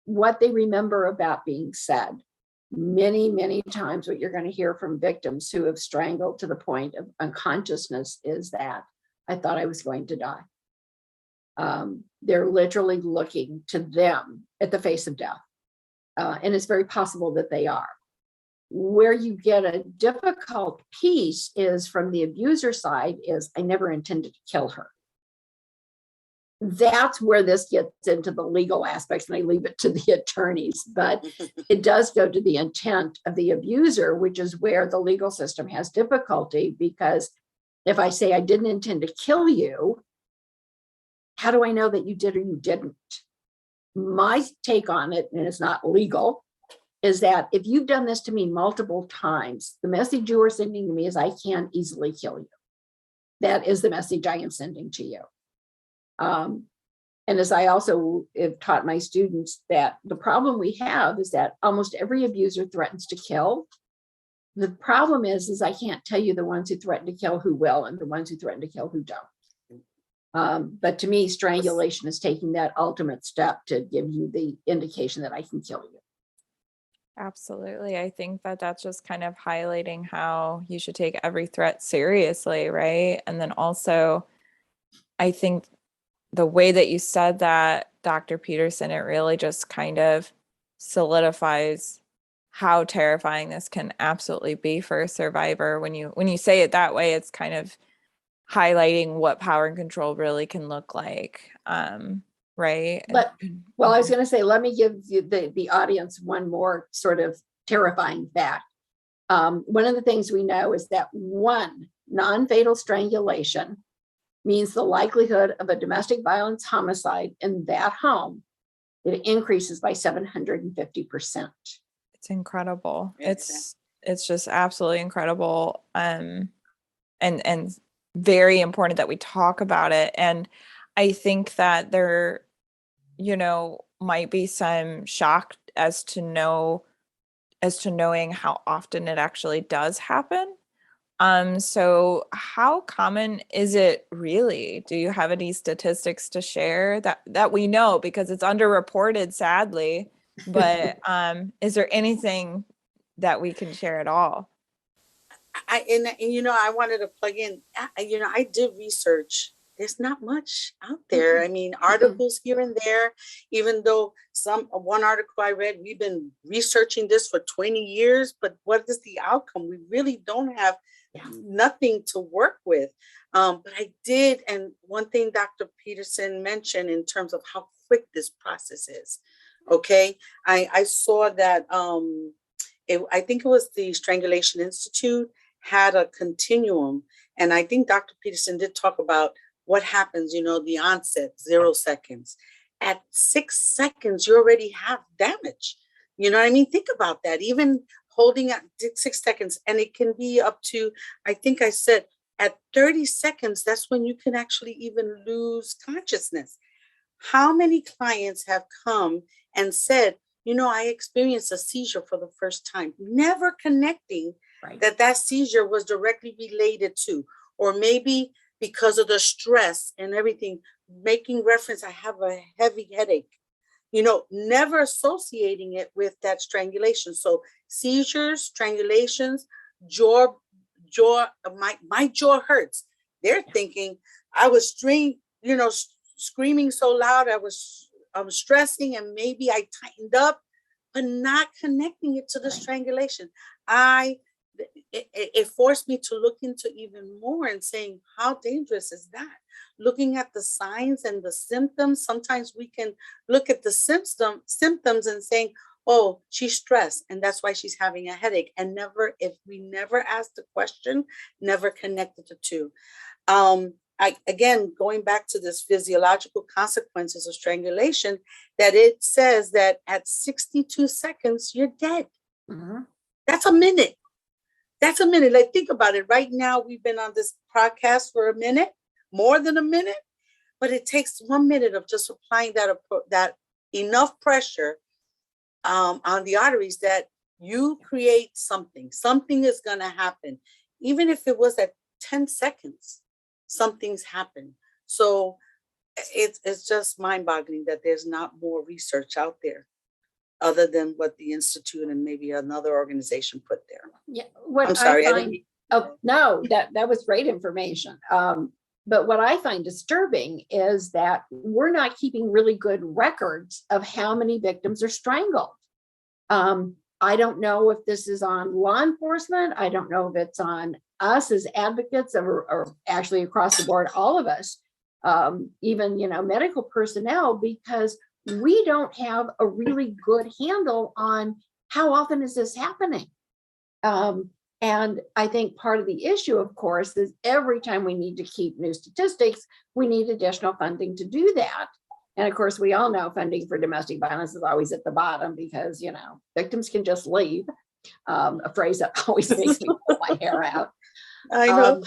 S3: what they remember about being said. Many, many times what you're going to hear from victims who have strangled to the point of unconsciousness is that I thought I was going to die. They're literally looking to them at the face of death. And it's very possible that they are. Where you get a difficult piece is from the abuser side is I never intended to kill her. That's where this gets into the legal aspects, and I leave it to the attorneys, but it does go to the intent of the abuser, which is where the legal system has difficulty, because if I say I didn't intend to kill you, how do I know that you did or you didn't? My take on it, and it's not legal, is that if you've done this to me multiple times, the message you are sending to me is I can't easily kill you. That is the message I am sending to you. And as I also have taught my students, that the problem we have is that almost every abuser threatens to kill. The problem is I can't tell you the ones who threaten to kill who will, and the ones who threaten to kill who don't. But to me, strangulation is taking that ultimate step to give you the indication that I can kill you.
S1: Absolutely. I think that that's just kind of highlighting how you should take every threat seriously, right? And then also, I think the way that you said that, Dr. Peterson, it really just kind of solidifies how terrifying this can absolutely be for a survivor. When you say it that way, it's kind of highlighting what power and control really can look like, right?
S3: Well, I was going to say, let me give you the audience one more sort of terrifying fact. One of the things we know is that one non-fatal strangulation means the likelihood of a domestic violence homicide in that home, it increases by 750%.
S1: It's incredible. It's just absolutely incredible. And very important that we talk about it. And I think that there, might be some shock as to knowing how often it actually does happen. So how common is it really? Do you have any statistics to share that we know, because it's underreported, sadly, but is there anything that we can share at all?
S2: I wanted to plug in, I did research. There's not much out there. I mean, articles here and there, even though one article I read, we've been researching this for 20 years, but what is the outcome? We really don't have nothing to work with. But I did. And one thing Dr. Peterson mentioned in terms of how quick this process is. Okay. I saw that, I think it was the Strangulation Institute had a continuum. And I think Dr. Peterson did talk about what happens, the onset, 0 seconds. At 6 seconds, you already have damage. You know what I mean? Think about that. Even holding at 6 seconds, and it can be up to, I think I said, at 30 seconds, that's when you can actually even lose consciousness. How many clients have come and said, I experienced a seizure for the first time, never connecting that seizure was directly related to, or maybe because of the stress and everything, making reference, I have a heavy headache, never associating it with that strangulation. So seizures, strangulations, my jaw hurts. They're thinking I was screaming so loud, I was stressing, and maybe I tightened up, but not connecting it to the strangulation. It forced me to look into even more and saying, how dangerous is that? Looking at the signs and the symptoms. Sometimes we can look at the symptoms and saying, oh, she's stressed, and that's why she's having a headache. And if we never asked the question, never connected the two. Again, going back to this physiological consequences of strangulation, that it says that at 62 seconds, you're dead. Mm-hmm. That's a minute. Like, think about it. Right now, we've been on this podcast for a minute, more than a minute, but it takes 1 minute of just applying that enough pressure on the arteries that you create something. Something is going to happen. Even if it was at 10 seconds, something's happened. So it's just mind-boggling that there's not more research out there other than what the Institute and maybe another organization put there.
S3: Yeah,
S2: I'm sorry.
S3: No, that was great information. But what I find disturbing is that we're not keeping really good records of how many victims are strangled. I don't know if this is on law enforcement. I don't know if it's on us as advocates or actually across the board, all of us, even, medical personnel, because we don't have a really good handle on how often is this happening. And I think part of the issue, of course, is every time we need to keep new statistics, we need additional funding to do that. And of course, we all know funding for domestic violence is always at the bottom because, victims can just leave. A phrase that always makes me pull my hair out.
S2: I know.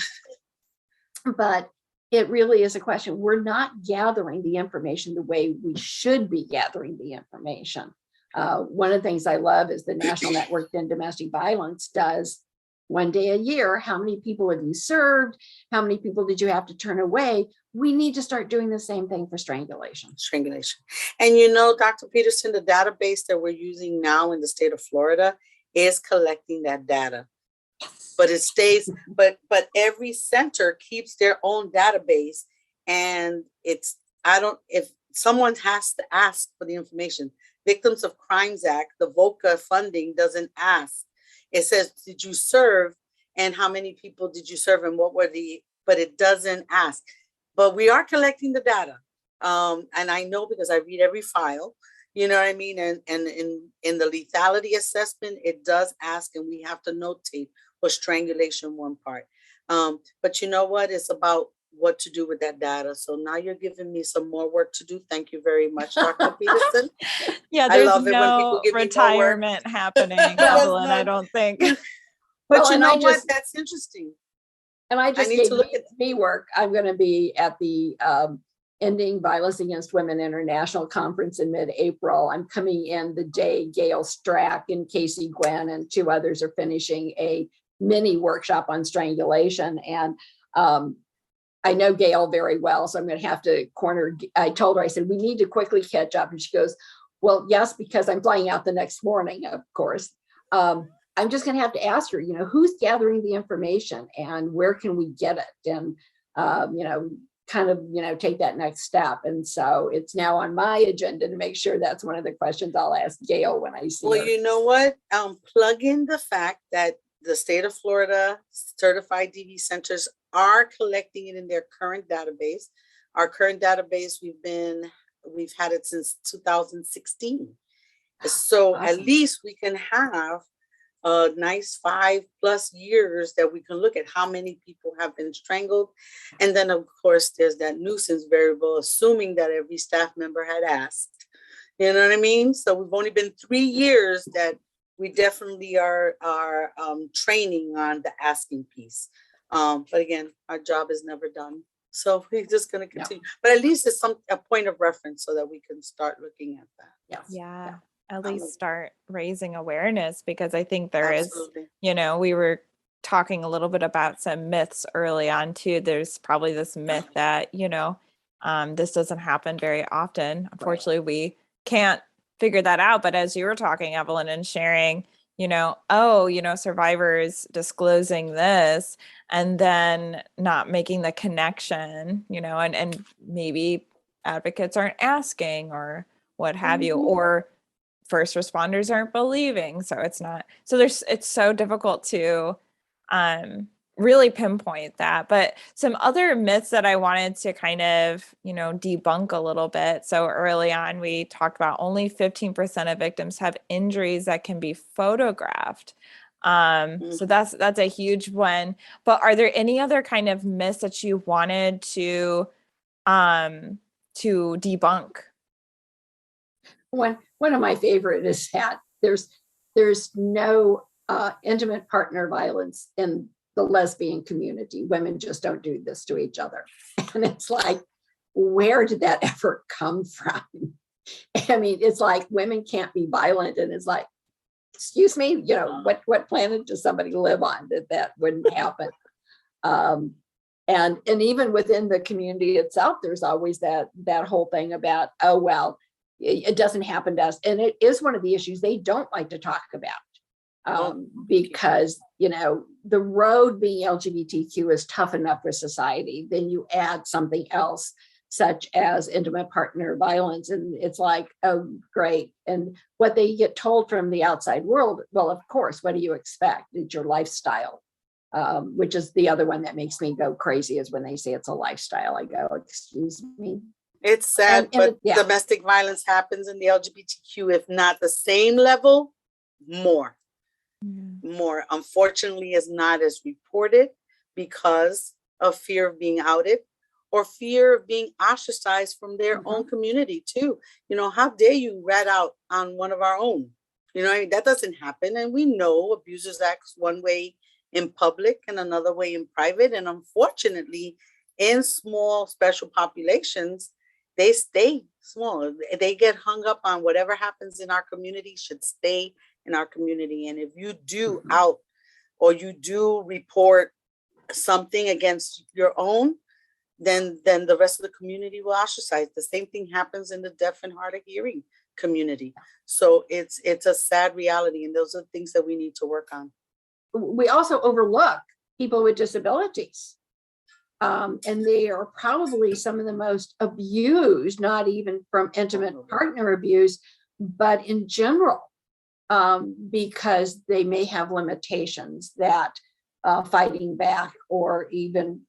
S3: But it really is a question. We're not gathering the information the way we should be gathering the information. One of the things I love is the National Network in Domestic Violence does 1 day a year. How many people have you served? How many people did you have to turn away? We need to start doing the same thing for strangulation.
S2: And Dr. Peterson, the database that we're using now in the state of Florida is collecting that data. But it stays, but every center keeps their own database. And if someone has to ask for the information, Victims of Crimes Act, the VOCA funding doesn't ask. It says, did you serve and how many people did you serve and but it doesn't ask. But we are collecting the data. And I know because I read every file You know what I mean? And in the lethality assessment, it does ask, and we have to notate for strangulation one part. But you know what? It's about what to do with that data. So now you're giving me some more work to do. Thank you very much, Dr. Peterson.
S1: Yeah,
S2: I
S1: there's
S2: love it when people
S1: no
S2: give me more work.
S1: retirement happening, Evelyn, I don't think.
S2: But
S3: Well,
S2: you
S3: and
S2: know
S3: I
S2: what?
S3: just-
S2: That's interesting.
S3: And I just
S2: need
S3: gave
S2: to look at
S3: VSC work. I'm going to be at the Ending Violence Against Women International Conference in mid-April. I'm coming in the day Gail Strack and Casey Gwen and two others are finishing a mini workshop on strangulation. And I know Gail very well, so I'm going to have to corner. I told her, I said, we need to quickly catch up. And she goes, well, yes, because I'm flying out the next morning, of course. I'm just going to have to ask her, who's gathering the information and where can we get it? And, kind of, take that next step. And so it's now on my agenda to make sure that's one of the questions I'll ask Gail when I see her.
S2: Well, you know what? Plug in the fact that the state of Florida certified DV centers are collecting it in their current database. Our current database, we've had it since 2016. So
S3: Awesome.
S2: At least we can have a nice 5+ years that we can look at how many people have been strangled. And then of course, there's that nuisance variable, assuming that every staff member had asked, you know what I mean? So we've only been 3 years that we definitely are training on the asking piece. But again, our job is never done. So we're just going to continue, but at least it's a point of reference so that we can start looking at that.
S3: Yes.
S1: Yeah. At least start raising awareness, because I think there
S2: Absolutely.
S1: is, we were talking a little bit about some myths early on too. There's probably this myth that, this doesn't happen very often. Unfortunately, we can't figure that out. But as you were talking, Evelyn, and sharing, survivors disclosing this and then not making the connection, and maybe advocates aren't asking or what have you, or first responders aren't believing. So it's so difficult to really pinpoint that. But some other myths that I wanted to kind of, debunk a little bit. So early on, we talked about only 15% of victims have injuries that can be photographed. So that's a huge one. But are there any other kind of myths that you wanted to debunk?
S3: One of my favorite is that there's no intimate partner violence in the lesbian community. Women just don't do this to each other. And it's like, where did that ever come from? I mean, it's like women can't be violent. And it's like, excuse me, what planet does somebody live on that wouldn't happen? And even within the community itself, there's always that whole thing about, oh, well, it doesn't happen to us. And it is one of the issues they don't like to talk about because, the road being LGBTQ is tough enough for society. Then you add something else, such as intimate partner violence. And it's like, oh, great. And what they get told from the outside world, well, of course, what do you expect? It's your lifestyle, which is the other one that makes me go crazy, is when they say it's a lifestyle. I go, excuse me.
S2: It's sad, but domestic violence happens in the LGBTQ, if not the same level, more. Unfortunately, is not as reported because of fear of being outed or fear of being ostracized from their own community too. How dare you rat out on one of our own? That doesn't happen. And we know abusers act one way in public and another way in private. And unfortunately, in small special populations, they stay small. They get hung up on whatever happens in our community should stay in our community. And if you do out or you do report something against your own, then the rest of the community will ostracize. The same thing happens in the deaf and hard of hearing community. So it's a sad reality. And those are things that we need to work on.
S3: We also overlook people with disabilities. And they are probably some of the most abused, not even from intimate partner abuse, but in general, because they may have limitations that fighting back or even,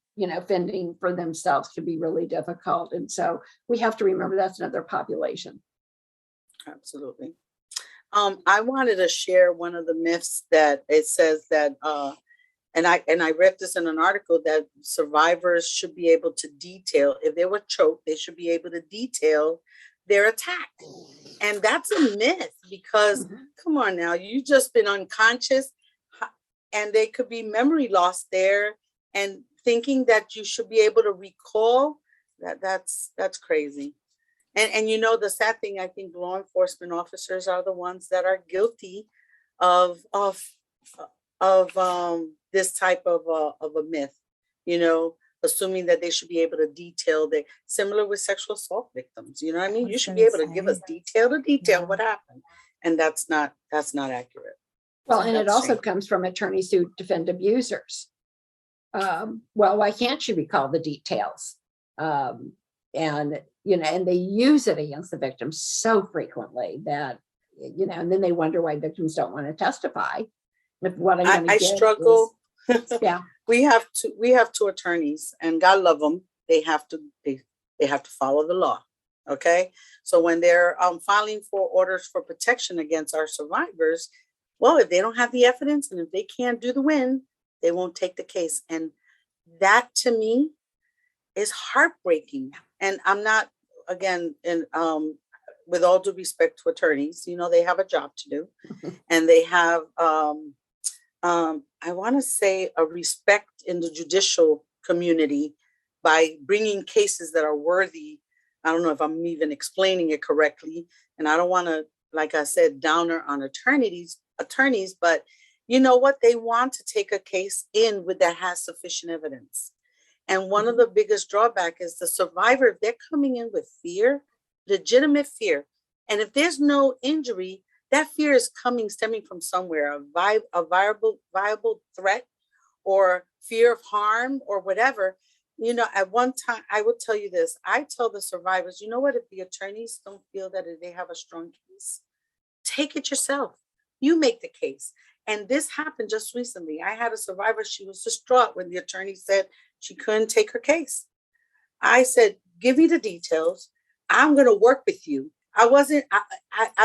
S3: fending for themselves can be really difficult. And so we have to remember that's another population.
S2: Absolutely. I wanted to share one of the myths that it says that, and I read this in an article, that survivors should be able to detail, if they were choked, they should be able to detail their attack. And that's a myth, because come on now, you just been unconscious, and there could be memory loss there, and thinking that you should be able to recall that's crazy. And you know, the sad thing, I think law enforcement officers are the ones that are guilty of this type of a myth, you know, assuming that they should be able to detail the, similar with sexual assault victims, you know what I mean? You should be able to give us detail to detail what happened. And that's not accurate.
S3: Well, and it also comes from attorneys who defend abusers. Well, why can't you recall the details? And, you know, and they use it against the victims so frequently that, you know, and then they wonder why victims don't want to testify. If what I
S2: struggle.
S3: Yeah.
S2: We have two attorneys, and God love them. They have to follow the law. Okay. So when they're filing for orders for protection against our survivors, well, if they don't have the evidence and if they can't do the win, they won't take the case. And that to me is heartbreaking. And I'm not, again, with all due respect to attorneys, you know, they have a job to do, and they have, I want to say, a respect in the judicial community by bringing cases that are worthy. I don't know if I'm even explaining it correctly, and I don't want to, like I said, downer on attorneys, but you know what? They want to take a case in with that has sufficient evidence. And one of the biggest drawback is the survivor, if they're coming in with fear, legitimate fear, and if there's no injury, that fear is stemming from somewhere, a viable threat or fear of harm or whatever. You know, at one time, I will tell you this, I tell the survivors, you know what, if the attorneys don't feel that they have a strong case, take it yourself. You make the case. And this happened just recently. I had a survivor, she was distraught when the attorney said she couldn't take her case. I said, give me the details. I'm going to work with you. I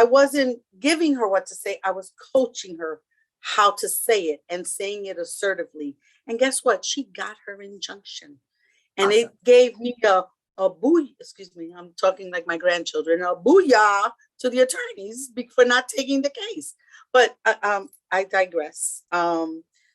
S2: wasn't giving her what to say. I was coaching her how to say it and saying it assertively. And guess what? She got her injunction. And awesome. It gave me a boo, excuse me, I'm talking like my grandchildren, a booyah to the attorneys for not taking the case. But I digress.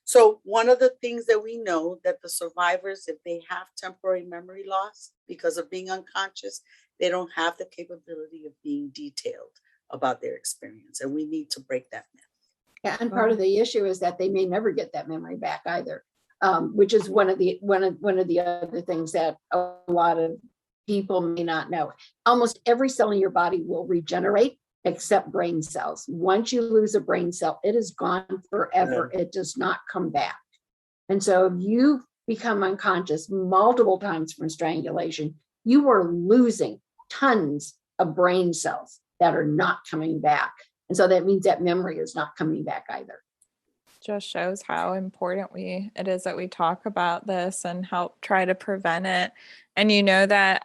S2: So one of the things that we know that the survivors, if they have temporary memory loss because of being unconscious, they don't have the capability of being detailed about their experience. And we need to break that myth.
S3: Yeah, and part of the issue is that they may never get that memory back either, which is one of the other things that a lot of people may not know. Almost every cell in your body will regenerate except brain cells. Once you lose a brain cell, it is gone forever. Yeah. It does not come back. And so if you become unconscious multiple times from strangulation, you are losing tons of brain cells that are not coming back. And so that means that memory is not coming back either.
S1: Just shows how important it is that we talk about this and help try to prevent it. And you know that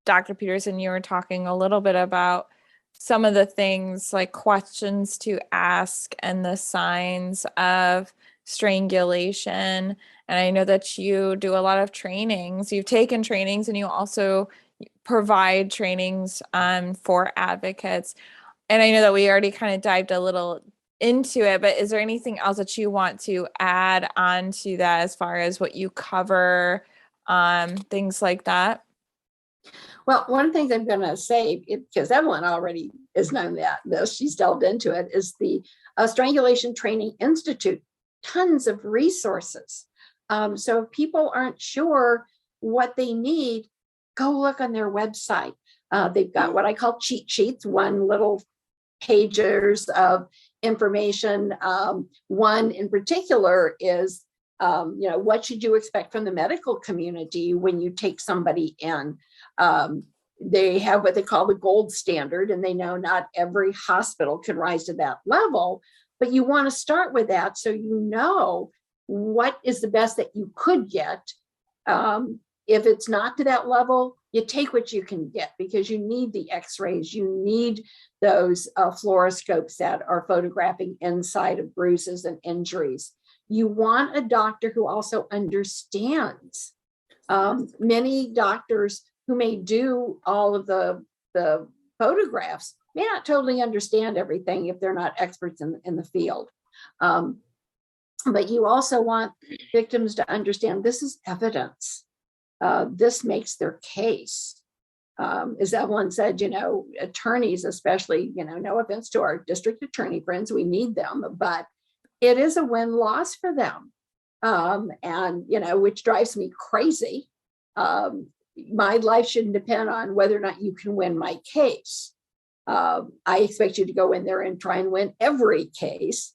S1: Dr. Peterson, you were talking a little bit about some of the things like questions to ask and the signs of strangulation. And I know that you do a lot of trainings. You've taken trainings and you also provide trainings for advocates. And I know that we already kind of dived a little into it, but is there anything else that you want to add on to that as far as what you cover, things like that?
S3: Well, one of the things I'm going to say, because Evelyn already has known this, she's delved into it, is the Strangulation Training Institute. Tons of resources. So if people aren't sure what they need, go look on their website. They've got what I call cheat sheets, one little pagers of information. One in particular is, what should you expect from the medical community when you take somebody in? They have what they call the gold standard, and they know not every hospital can rise to that level, but you want to start with that so you know what is the best that you could get. If it's not to that level, you take what you can get, because you need the x-rays, you need those fluoroscopes that are photographing inside of bruises and injuries. You want a doctor who also understands. Many doctors who may do all of the photographs may not totally understand everything if they're not experts in the field. But you also want victims to understand this is evidence. This makes their case. As Evelyn said, attorneys, especially, no offense to our district attorney friends, we need them, but it is a win-loss for them. And, which drives me crazy. My life shouldn't depend on whether or not you can win my case. I expect you to go in there and try and win every case.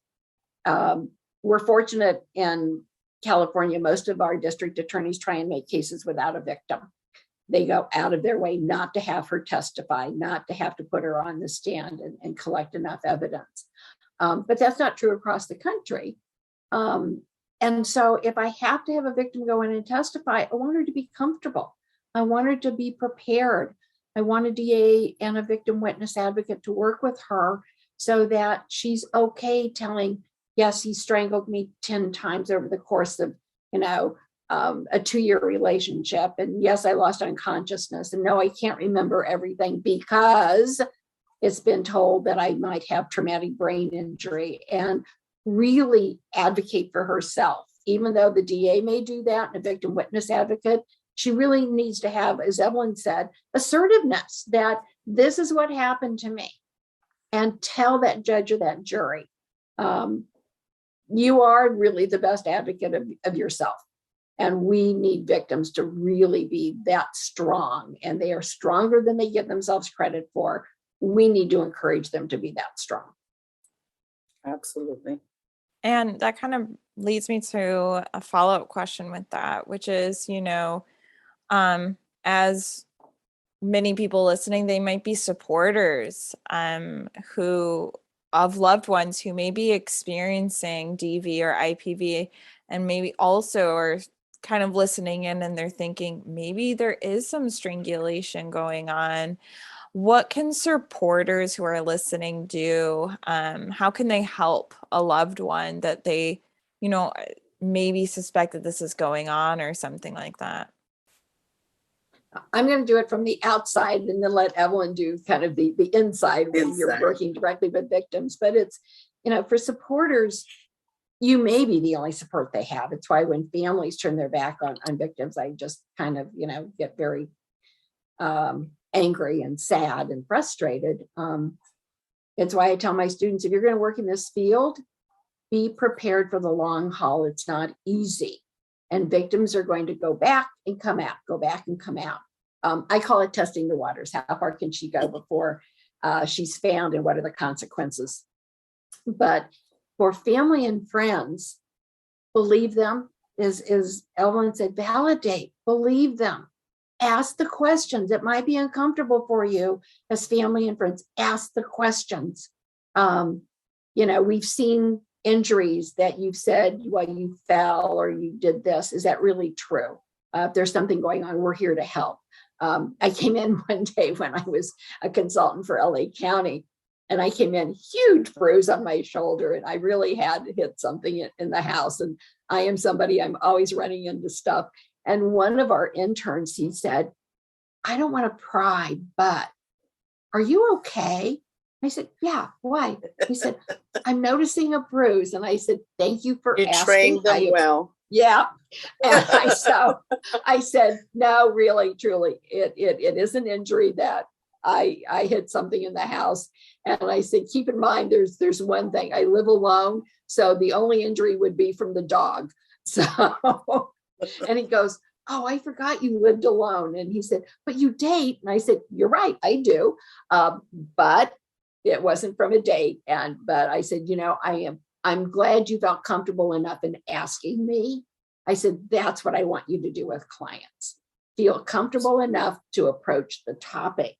S3: We're fortunate in California, most of our district attorneys try and make cases without a victim. They go out of their way not to have her testify, not to have to put her on the stand and collect enough evidence. But that's not true across the country. And so if I have to have a victim go in and testify, I want her to be comfortable. I want her to be prepared. I want a DA and a victim witness advocate to work with her so that she's okay telling, yes, he strangled me 10 times over the course of, a 2-year relationship. And yes, I lost unconsciousness. And no, I can't remember everything because it's been told that I might have traumatic brain injury, and really advocate for herself. Even though the DA may do that and a victim witness advocate, she really needs to have, as Evelyn said, assertiveness that this is what happened to me, and tell that judge or that jury, you are really the best advocate of yourself. And we need victims to really be that strong, and they are stronger than they give themselves credit for. We need to encourage them to be that strong.
S2: Absolutely.
S1: And that kind of leads me to a follow-up question with that, which is, as many people listening, they might be supporters who of loved ones who may be experiencing DV or IPV, and maybe also are kind of listening in and they're thinking maybe there is some strangulation going on. What can supporters who are listening do? How can they help a loved one that they, maybe suspect that this is going on or something like that?
S3: I'm going to do it from the outside and then let Evelyn do kind of the inside when you're working directly with victims. But it's, for supporters, you may be the only support they have. It's why when families turn their back on victims, I just kind of, get very angry and sad and frustrated. It's why I tell my students, if you're going to work in this field, be prepared for the long haul. It's not easy. And victims are going to go back and come out, go back and come out. I call it testing the waters. How far can she go before she's found, and what are the consequences? But for family and friends, believe them. As Evelyn said, validate, believe them. Ask the questions. It might be uncomfortable for you as family and friends. Ask the questions. We've seen injuries that you've said, well, you fell or you did this. Is that really true? If there's something going on, we're here to help. I came in one day when I was a consultant for LA County, and I came in huge bruise on my shoulder, and I really had hit something in the house. And I am somebody, I'm always running into stuff. And one of our interns, he said, I don't want to pry, but are you okay? I said, yeah, why? He said, I'm noticing a bruise. And I said, thank you for asking.
S2: You trained them well.
S3: Yeah. And I said, no, really, truly, it is an injury that I hit something in the house. And I said, keep in mind, there's one thing, I live alone. So the only injury would be from the dog. So, and he goes, oh, I forgot you lived alone. And he said, but you date. And I said, you're right, I do. But it wasn't from a date. But I said, I'm glad you felt comfortable enough in asking me. I said, that's what I want you to do with clients. Feel comfortable enough to approach the topic.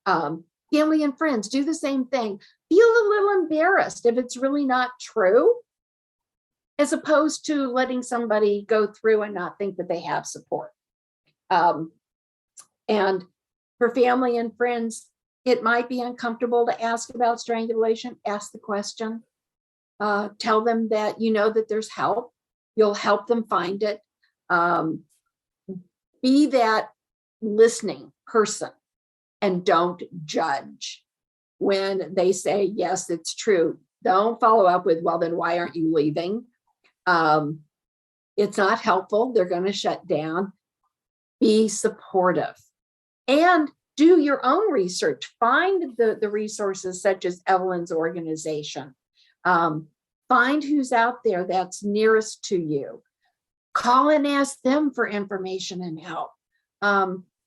S3: Family and friends, do the same thing. Feel a little embarrassed if it's really not true, as opposed to letting somebody go through and not think that they have support. And for family and friends, it might be uncomfortable to ask about strangulation. Ask the question. Tell them that you know that there's help. You'll help them find it. Be that listening person and don't judge. When they say, yes, it's true, don't follow up with, well, then why aren't you leaving? It's not helpful. They're going to shut down. Be supportive and do your own research. Find the resources such as Evelyn's organization. Find who's out there that's nearest to you. Call and ask them for information and help.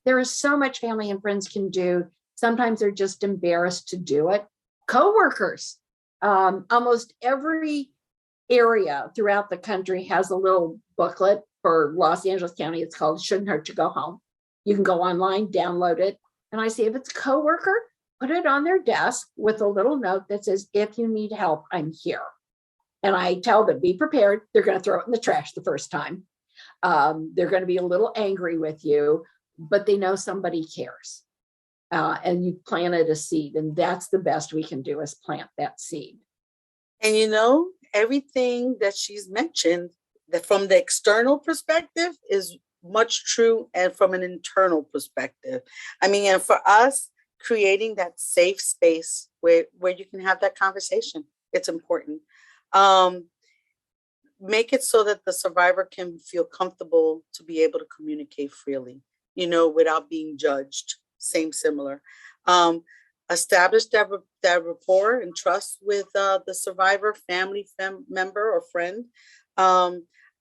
S3: There is so much family and friends can do. Sometimes they're just embarrassed to do it. Coworkers, almost every area throughout the country has a little booklet. For Los Angeles County, it's called Shouldn't Hurt to Go Home. You can go online, download it. And I say, if it's a coworker, put it on their desk with a little note that says, if you need help, I'm here. And I tell them, be prepared. They're going to throw it in the trash the first time. They're going to be a little angry with you, but they know somebody cares. And you planted a seed, and that's the best we can do is plant that seed.
S2: And everything that she's mentioned, that from the external perspective is much true, and from an internal perspective. And for us, creating that safe space where you can have that conversation, it's important. Make it so that the survivor can feel comfortable to be able to communicate freely, without being judged. Similar. Establish that rapport and trust with the survivor, family member or friend.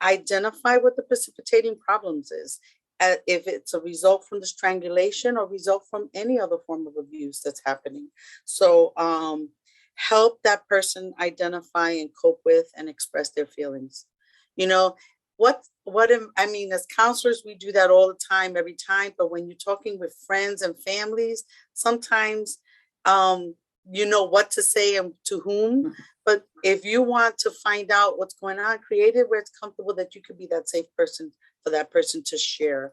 S2: Identify what the precipitating problems is. If it's a result from the strangulation or result from any other form of abuse that's happening. So help that person identify and cope with and express their feelings. As counselors, we do that all the time, every time. But when you're talking with friends and families, sometimes you know what to say and to whom. But if you want to find out what's going on, create it where it's comfortable that you could be that safe person for that person to share.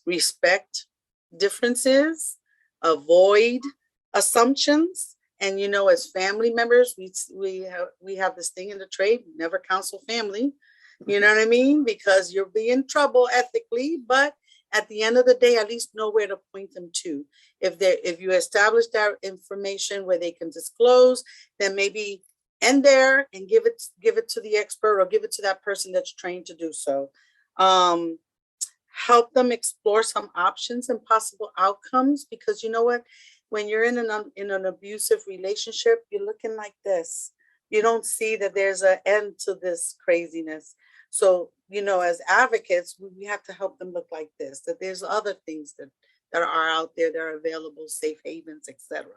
S2: Respect differences, avoid assumptions. And, as family members, we have this thing in the trade, never counsel family. You know what I mean? Because you'll be in trouble ethically, but at the end of the day, at least know where to point them to. If you establish that information where they can disclose, then maybe end there and give it to the expert or give it to that person that's trained to do so. Help them explore some options and possible outcomes, because you know what? When you're in an abusive relationship, you're looking like this. You don't see that there's an end to this craziness. So, as advocates, we have to help them look like this, that there's other things that are out there that are available, safe havens, etc.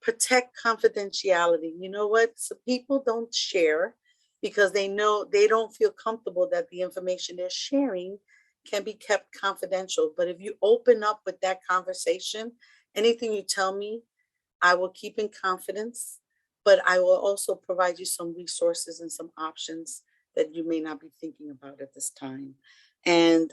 S2: Protect confidentiality. You know what? So people don't share because they know they don't feel comfortable that the information they're sharing can be kept confidential. But if you open up with that conversation, anything you tell me, I will keep in confidence, but I will also provide you some resources and some options that you may not be thinking about at this time. And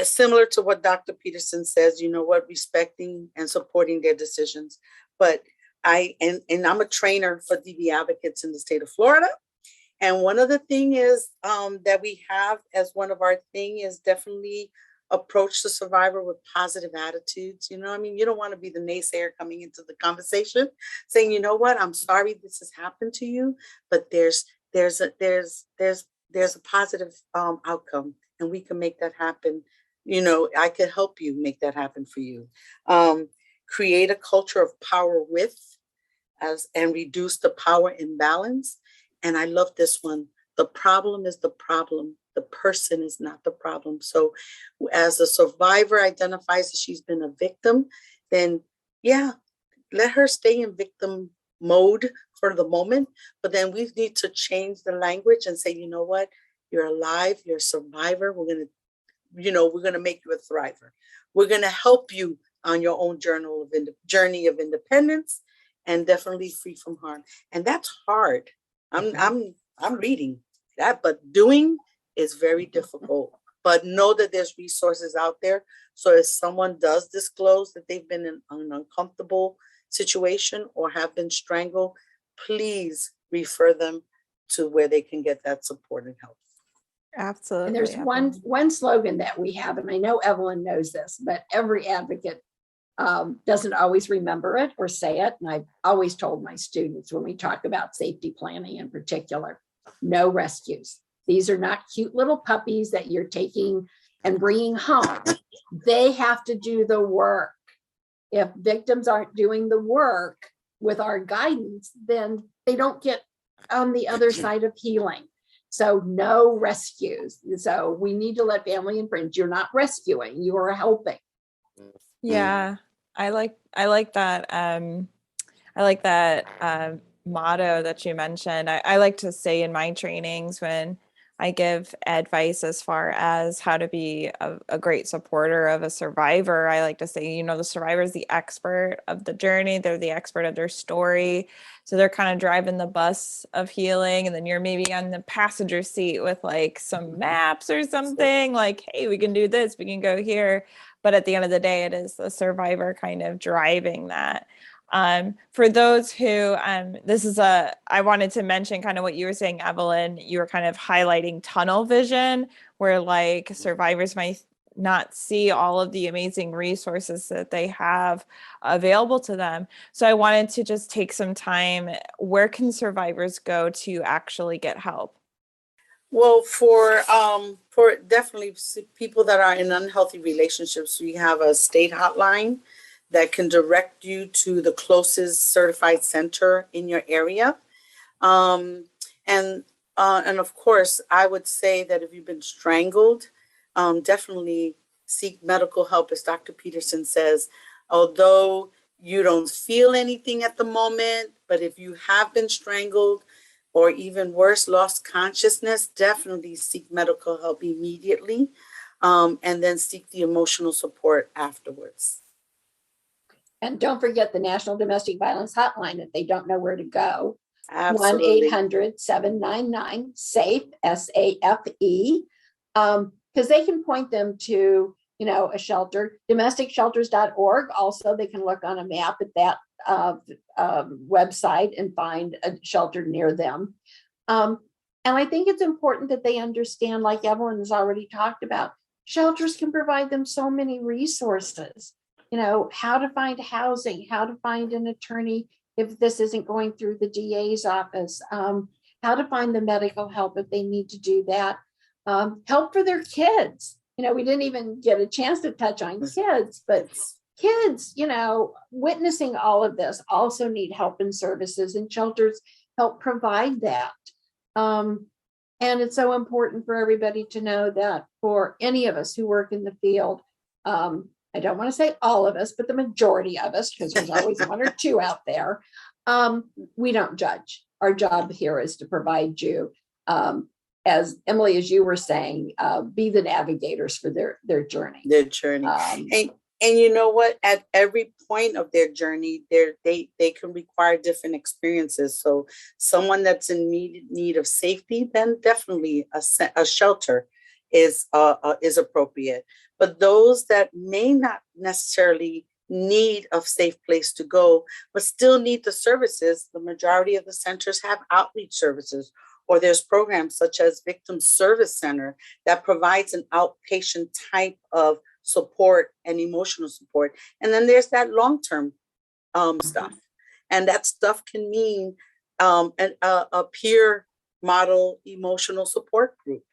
S2: similar to what Dr. Peterson says, respecting and supporting their decisions. But I'm a trainer for DV advocates in the state of Florida. And one of the things is that we have as one of our thing is definitely approach the survivor with positive attitudes. You don't want to be the naysayer coming into the conversation saying, you know what, I'm sorry this has happened to you, but there's a positive outcome, and we can make that happen. I could help you make that happen for you. Create a culture of power and reduce the imbalance imbalance. And I love this one. The problem is the problem. The person is not the problem. So as a survivor identifies that she's been a victim, then let her stay in victim mode for the moment. But then we need to change the language and say, you know what, you're alive, you're a survivor. We're going to make you a thriver. We're going to help you on your own journey of independence and definitely free from harm. And that's hard. I'm reading that, but doing is very difficult. but know that there's resources out there. So if someone does disclose that they've been in an uncomfortable situation or have been strangled, please refer them to where they can get that support and help.
S1: Absolutely.
S3: And there's one slogan that we have, and I know Evelyn knows this, but every advocate doesn't always remember it or say it. And I've always told my students when we talk about safety planning in particular, no rescues. These are not cute little puppies that you're taking and bringing home. They have to do the work. If victims aren't doing the work with our guidance, then they don't get on the other side of healing. So no rescues. So we need to let family and friends, you're not rescuing, you are helping.
S1: Yeah, I like that. I like that motto that you mentioned. I like to say in my trainings when I give advice as far as how to be a great supporter of a survivor, I like to say, the survivor is the expert of the journey. They're the expert of their story. So they're kind of driving the bus of healing. And then you're maybe on the passenger seat with like some maps or something like, hey, we can do this, we can go here. But at the end of the day, it is the survivor kind of driving that. For those who, I wanted to mention kind of what you were saying, Evelyn, you were kind of highlighting tunnel vision, where like survivors might not see all of the amazing resources that they have available to them. So I wanted to just take some time. Where can survivors go to actually get help?
S2: Well, for definitely people that are in unhealthy relationships, we have a state hotline that can direct you to the closest certified center in your area. And of course, I would say that if you've been strangled, definitely seek medical help, as Dr. Peterson says. Although you don't feel anything at the moment, but if you have been strangled, or even worse, lost consciousness, definitely seek medical help immediately, and then seek the emotional support afterwards.
S3: And don't forget the National Domestic Violence Hotline if they don't know where to go.
S2: Absolutely.
S3: 1-800-799-SAFE, SAFE, because they can point them to, a shelter. DomesticShelters.org. Also, they can look on a map at that website and find a shelter near them. And I think it's important that they understand, like Evelyn has already talked about, shelters can provide them so many resources. How to find housing, how to find an attorney if this isn't going through the DA's office, how to find the medical help if they need to do that, help for their kids. We didn't even get a chance to touch on kids, but kids, witnessing all of this also need help and services, and shelters help provide that. And it's so important for everybody to know that for any of us who work in the field, I don't want to say all of us, but the majority of us, because there's always one or two out there, we don't judge. Our job here is to provide you, as Emilie, as you were saying, be the navigators for their journey.
S2: Their journey. And you know what? At every point of their journey, they can require different experiences. So someone that's in need of safety, then definitely a shelter is appropriate. But those that may not necessarily need a safe place to go, but still need the services, the majority of the centers have outreach services, or there's programs such as Victim Service Center that provides an outpatient type of support and emotional support. And then there's that long-term stuff. And that stuff can mean a peer model emotional support group,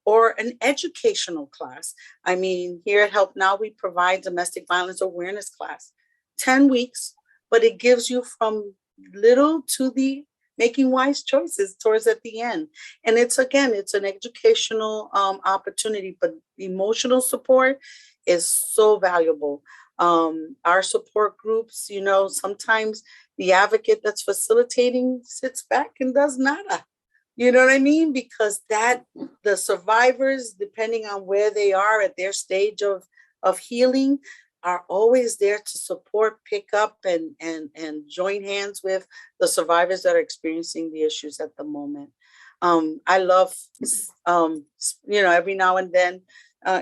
S2: or an educational class. I mean, here at Help Now, we provide domestic violence awareness class, 10 weeks, but it gives you from little to the making wise choices towards at the end. And it's an educational opportunity, but emotional support is so valuable. Our support groups, sometimes the advocate that's facilitating sits back and does nada. You know what I mean? Because the survivors, depending on where they are at their stage of healing, are always there to support, pick up, and join hands with the survivors that are experiencing the issues at the moment. I love, every now and then,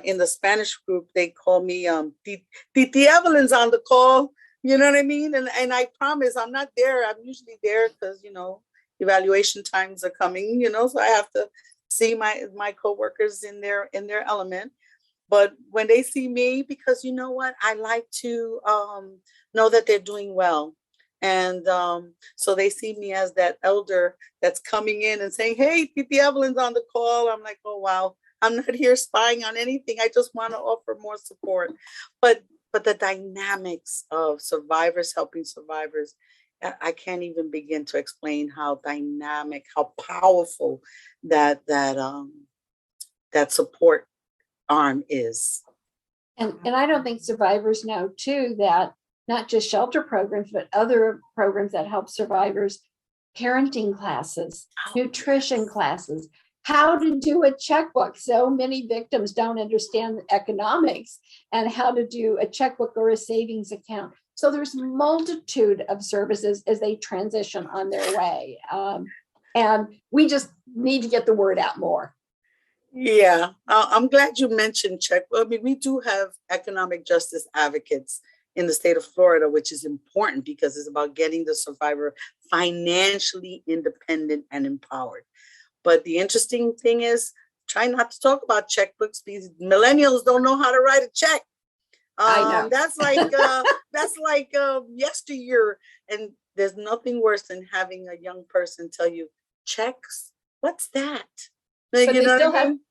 S2: in the Spanish group, they call me Titi Evelyn's on the call. You know what I mean? And I promise I'm not there. I'm usually there because, evaluation times are coming, so I have to see my coworkers in their element. But when they see me, because you know what, I like to know that they're doing well. And so they see me as that elder that's coming in and saying, hey, Titi Evelyn's on the call. I'm like, oh, wow, I'm not here spying on anything. I just want to offer more support. But the dynamics of survivors helping survivors, I can't even begin to explain how dynamic, how powerful that support arm is.
S3: And I don't think survivors know too that not just shelter programs, but other programs that help survivors, parenting classes, nutrition classes, how to do a checkbook. So many victims don't understand the economics and how to do a checkbook or a savings account. So there's a multitude of services as they transition on their way. And we just need to get the word out more.
S2: Yeah, I'm glad you mentioned checkbook. I mean, we do have economic justice advocates in the state of Florida, which is important because it's about getting the survivor financially independent and empowered. But the interesting thing is, try not to talk about checkbooks because millennials don't know how to write a check.
S3: I know.
S2: That's like yesteryear, and there's nothing worse than having a young person tell you, checks? What's that?
S3: But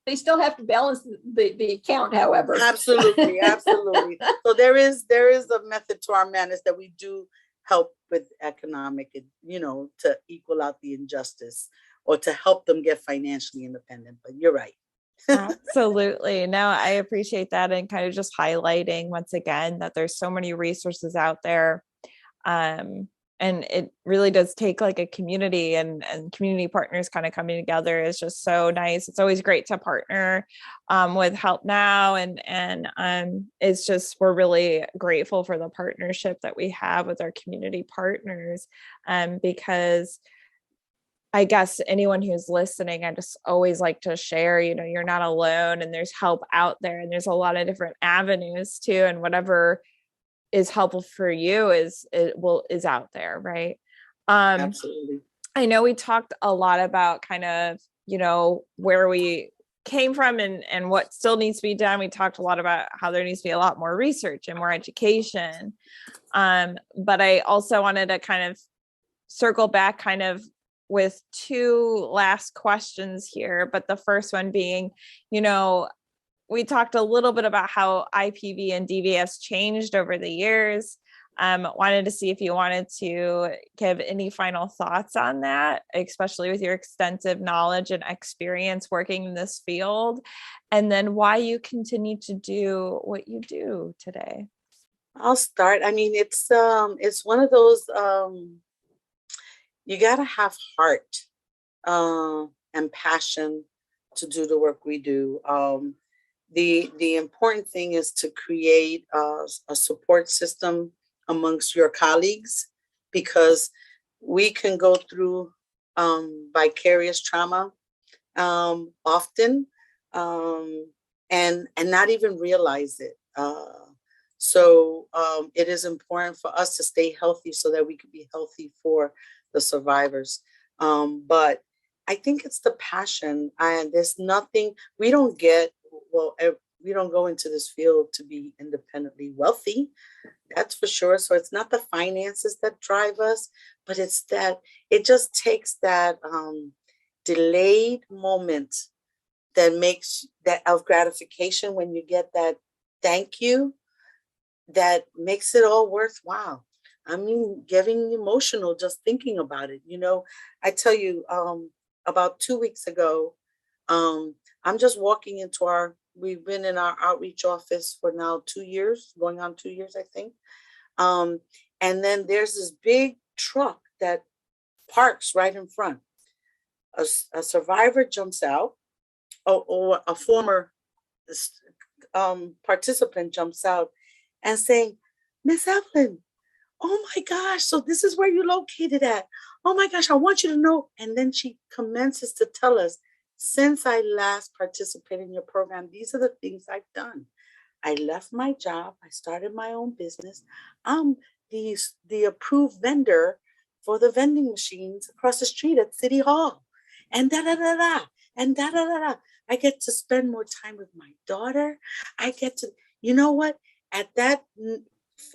S3: they still have to balance the account, however.
S2: Absolutely. So there is a method to our madness that we do help with economic, to equal out the injustice or to help them get financially independent. But you're right.
S1: Absolutely. No, I appreciate that, and kind of just highlighting once again that there's so many resources out there. And it really does take like a community and community partners kind of coming together is just so nice. It's always great to partner with Help Now. And it's just, we're really grateful for the partnership that we have with our community partners, because I guess anyone who's listening, I just always like to share, you're not alone and there's help out there, and there's a lot of different avenues too. And whatever is helpful for you is out there. Right.
S2: Absolutely.
S1: I know we talked a lot about kind of, where we came from and what still needs to be done. We talked a lot about how there needs to be a lot more research and more education. But I also wanted to kind of circle back kind of with two last questions here. But the first one being, we talked a little bit about how IPV and DV has changed over the years. Wanted to see if you wanted to give any final thoughts on that, especially with your extensive knowledge and experience working in this field, and then why you continue to do what you do today.
S2: I'll start. I mean, it's one of those, you got to have heart and passion to do the work we do. The important thing is to create a support system amongst your colleagues, because we can go through vicarious trauma often and not even realize it. So it is important for us to stay healthy so that we can be healthy for the survivors. But I think it's the passion, and there's nothing we don't go into this field to be independently wealthy. That's for sure. So it's not the finances that drive us, but it's that it just takes that delayed moment that makes that of gratification when you get that thank you, that makes it all worthwhile. I mean, getting emotional just thinking about it. I tell you, about 2 weeks ago, I'm just walking into we've been in our outreach office for now 2 years, going on 2 years, I think. And then there's this big truck that parks right in front. A survivor jumps out, or a former participant jumps out and saying, Miss Evelyn, oh my gosh, so this is where you're located at. Oh my gosh, I want you to know. And then she commences to tell us, since I last participated in your program, these are the things I've done. I left my job. I started my own business. I'm the approved vendor for the vending machines across the street at City Hall. And da da da da. And da da da da. I get to spend more time with my daughter. I get to, you know what? At that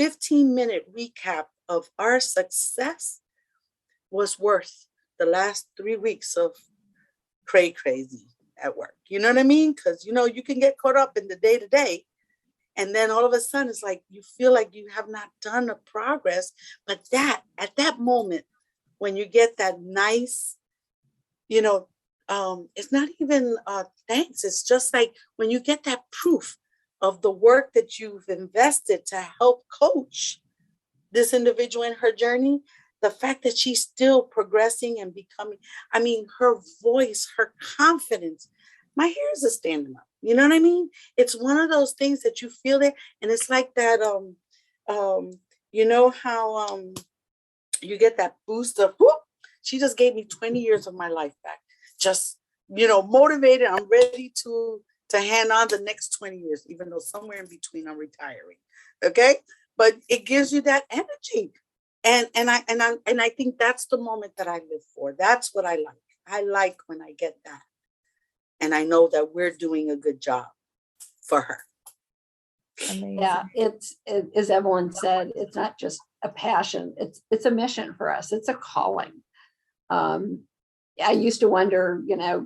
S2: 15-minute recap of our success was worth the last 3 weeks of crazy at work. You know what I mean? Because, you can get caught up in the day-to-day. And then all of a sudden, it's like you feel like you have not done a progress. But at that moment, when you get that nice, it's not even thanks. It's just like when you get that proof of the work that you've invested to help coach this individual in her journey, the fact that she's still progressing and becoming, her voice, her confidence, my hairs are standing up. You know what I mean? It's one of those things that you feel it. And it's like that, you know how you get that boost of, whoop, she just gave me 20 years of my life back. Just, motivated. I'm ready to hand on the next 20 years, even though somewhere in between I'm retiring. Okay. But it gives you that energy. And I think that's the moment that I live for. That's what I like. I like when I get that. And I know that we're doing a good job for her.
S1: Amazing.
S3: Yeah, it's as Evelyn said, it's not just a passion, it's a mission for us. It's a calling. I used to wonder,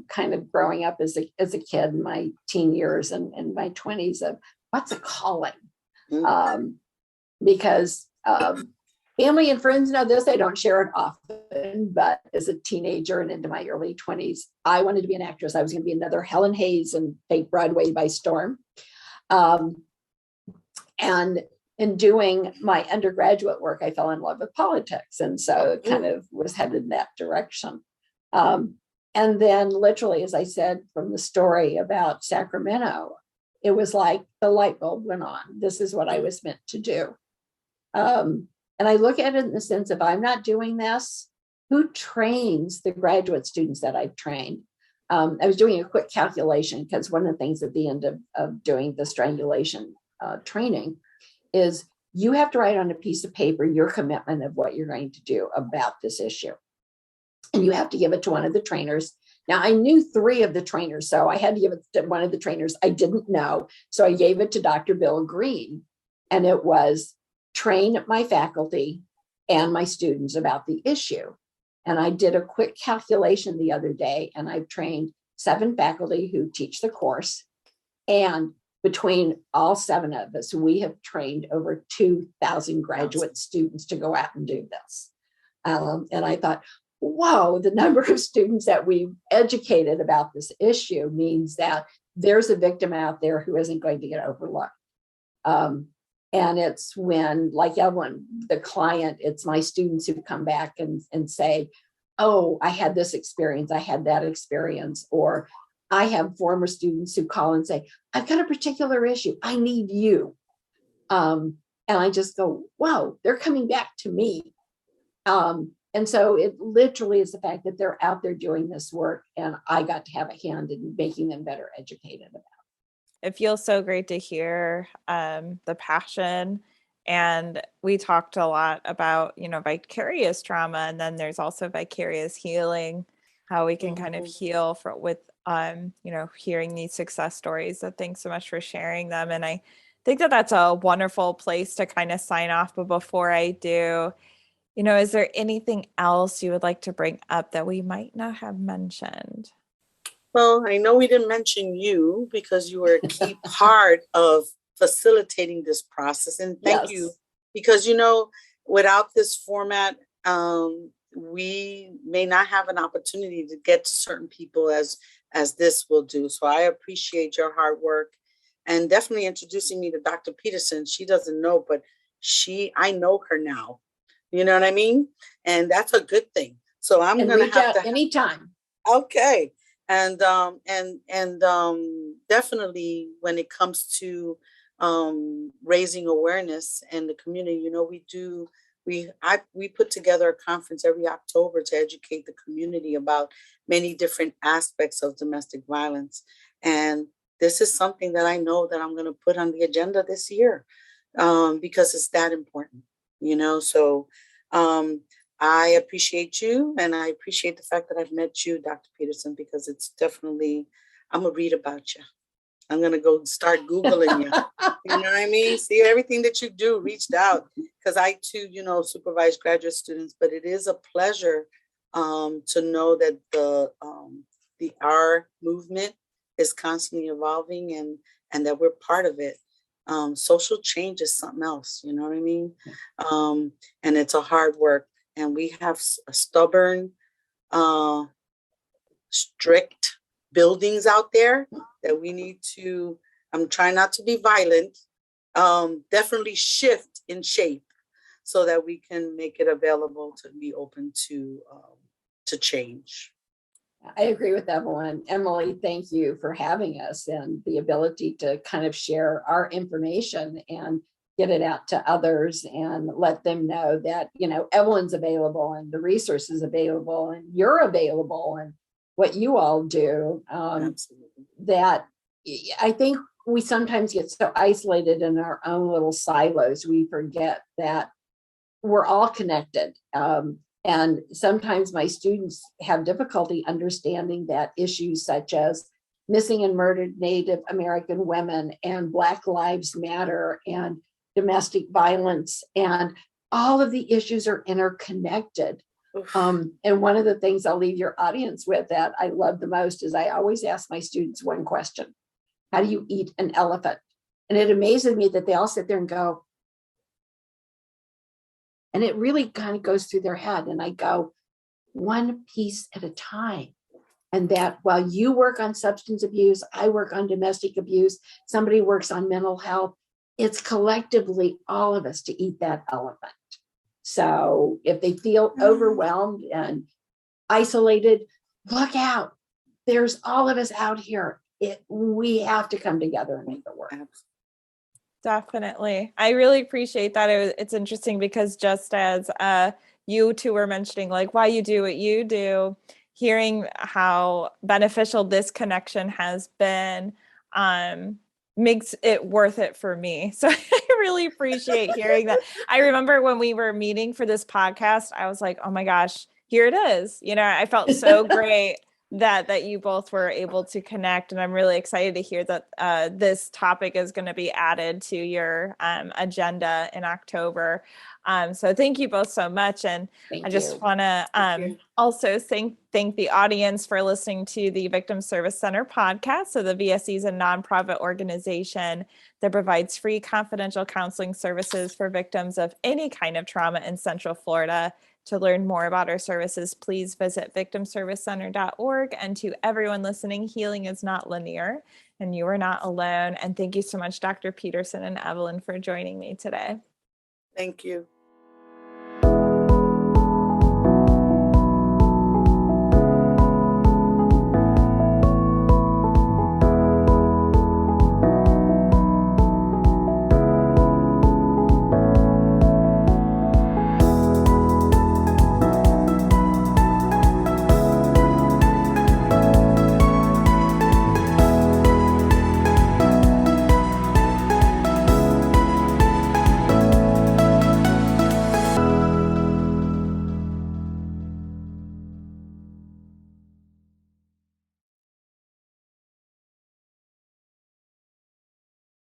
S3: kind of growing up as a kid in my teen years and my 20s of what's a calling? Because family and friends know this, I don't share it often, but as a teenager and into my early 20s, I wanted to be an actress. I was going to be another Helen Hayes and take Broadway by storm. And in doing my undergraduate work, I fell in love with politics. And so it kind of was headed in that direction. And then literally, as I said, from the story about Sacramento, it was like the light bulb went on. This is what I was meant to do. And I look at it in the sense of I'm not doing this. Who trains the graduate students that I've trained? I was doing a quick calculation because one of the things at the end of doing the strangulation training is you have to write on a piece of paper your commitment of what you're going to do about this issue. And you have to give it to one of the trainers. Now, I knew 3 of the trainers, so I had to give it to one of the trainers I didn't know. So I gave it to Dr. Bill Green, and it was train my faculty and my students about the issue. And I did a quick calculation the other day, and I've trained 7 faculty who teach the course. And between all 7 of us, we have trained over 2,000 graduate students to go out and do this. And I thought, whoa, the number of students that we've educated about this issue means that there's a victim out there who isn't going to get overlooked. And it's when, like Evelyn, the client, it's my students who come back and say, oh, I had this experience, I had that experience, or I have former students who call and say, I've got a particular issue, I need you. And I just go, wow, they're coming back to me. And so it literally is the fact that they're out there doing this work, and I got to have a hand in making them better educated about it.
S1: It feels so great to hear the passion. And we talked a lot about, vicarious trauma, and then there's also vicarious healing, how we can kind of heal with, hearing these success stories. So thanks so much for sharing them. And I think that that's a wonderful place to kind of sign off. But before I do, is there anything else you would like to bring up that we might not have mentioned?
S2: Well, I know we didn't mention you because you were a key part of facilitating this process. And thank you, because, without this format, we may not have an opportunity to get to certain people as this will do. So I appreciate your hard work, and definitely introducing me to Dr. Peterson. She doesn't know, but I know her now. You know what I mean? And that's a good thing. So I'm going to have to
S3: anytime.
S2: Okay. And definitely when it comes to raising awareness in the community, we do we put together a conference every October to educate the community about many different aspects of domestic violence. And this is something that I know that I'm going to put on the agenda this year, because it's that important, So I appreciate you, and I appreciate the fact that I've met you, Dr. Peterson, because it's definitely, I'm going to read about you. I'm going to go start Googling you. You know what I mean? See, everything that you do, reached out, because I too, supervise graduate students, but it is a pleasure to know that the our movement is constantly evolving, and that we're part of it. Social change is something else, you know what I mean? And it's a hard work, and we have a stubborn, strict buildings out there that we need to, I'm trying not to be violent, definitely shift in shape so that we can make it available to be open to change.
S3: I agree with Evelyn. Emilie, thank you for having us and the ability to kind of share our information and get it out to others and let them know that, Evelyn's available and the resources available and you're available and what you all do. That I think we sometimes get so isolated in our own little silos, we forget that we're all connected. And sometimes my students have difficulty understanding that issues such as missing and murdered Native American women and Black Lives Matter and domestic violence, and all of the issues are interconnected. And one of the things I'll leave your audience with that I love the most is I always ask my students one question: how do you eat an elephant? And it amazes me that they all sit there and go, and it really kind of goes through their head. And I go, one piece at a time. And that while you work on substance abuse, I work on domestic abuse, somebody works on mental health, it's collectively all of us to eat that elephant. So if they feel overwhelmed and isolated, look out. There's all of us out here. We have to come together and make it work.
S1: Definitely. I really appreciate that. It's interesting because just as you two were mentioning, like why you do what you do, hearing how beneficial this connection has been makes it worth it for me. So I really appreciate hearing that. I remember when we were meeting for this podcast, I was like, oh my gosh, here it is. I felt so great that you both were able to connect. And I'm really excited to hear that this topic is going to be added to your agenda in October. So thank you both so much. And I just want to also thank the audience for listening to the Victim Service Center podcast. So the VSC is a nonprofit organization that provides free confidential counseling services for victims of any kind of trauma in Central Florida. To learn more about our services, please visit victimservicecenter.org. And to everyone listening, healing is not linear and you are not alone. And thank you so much, Dr. Peterson and Evelyn, for joining me today.
S2: Thank you.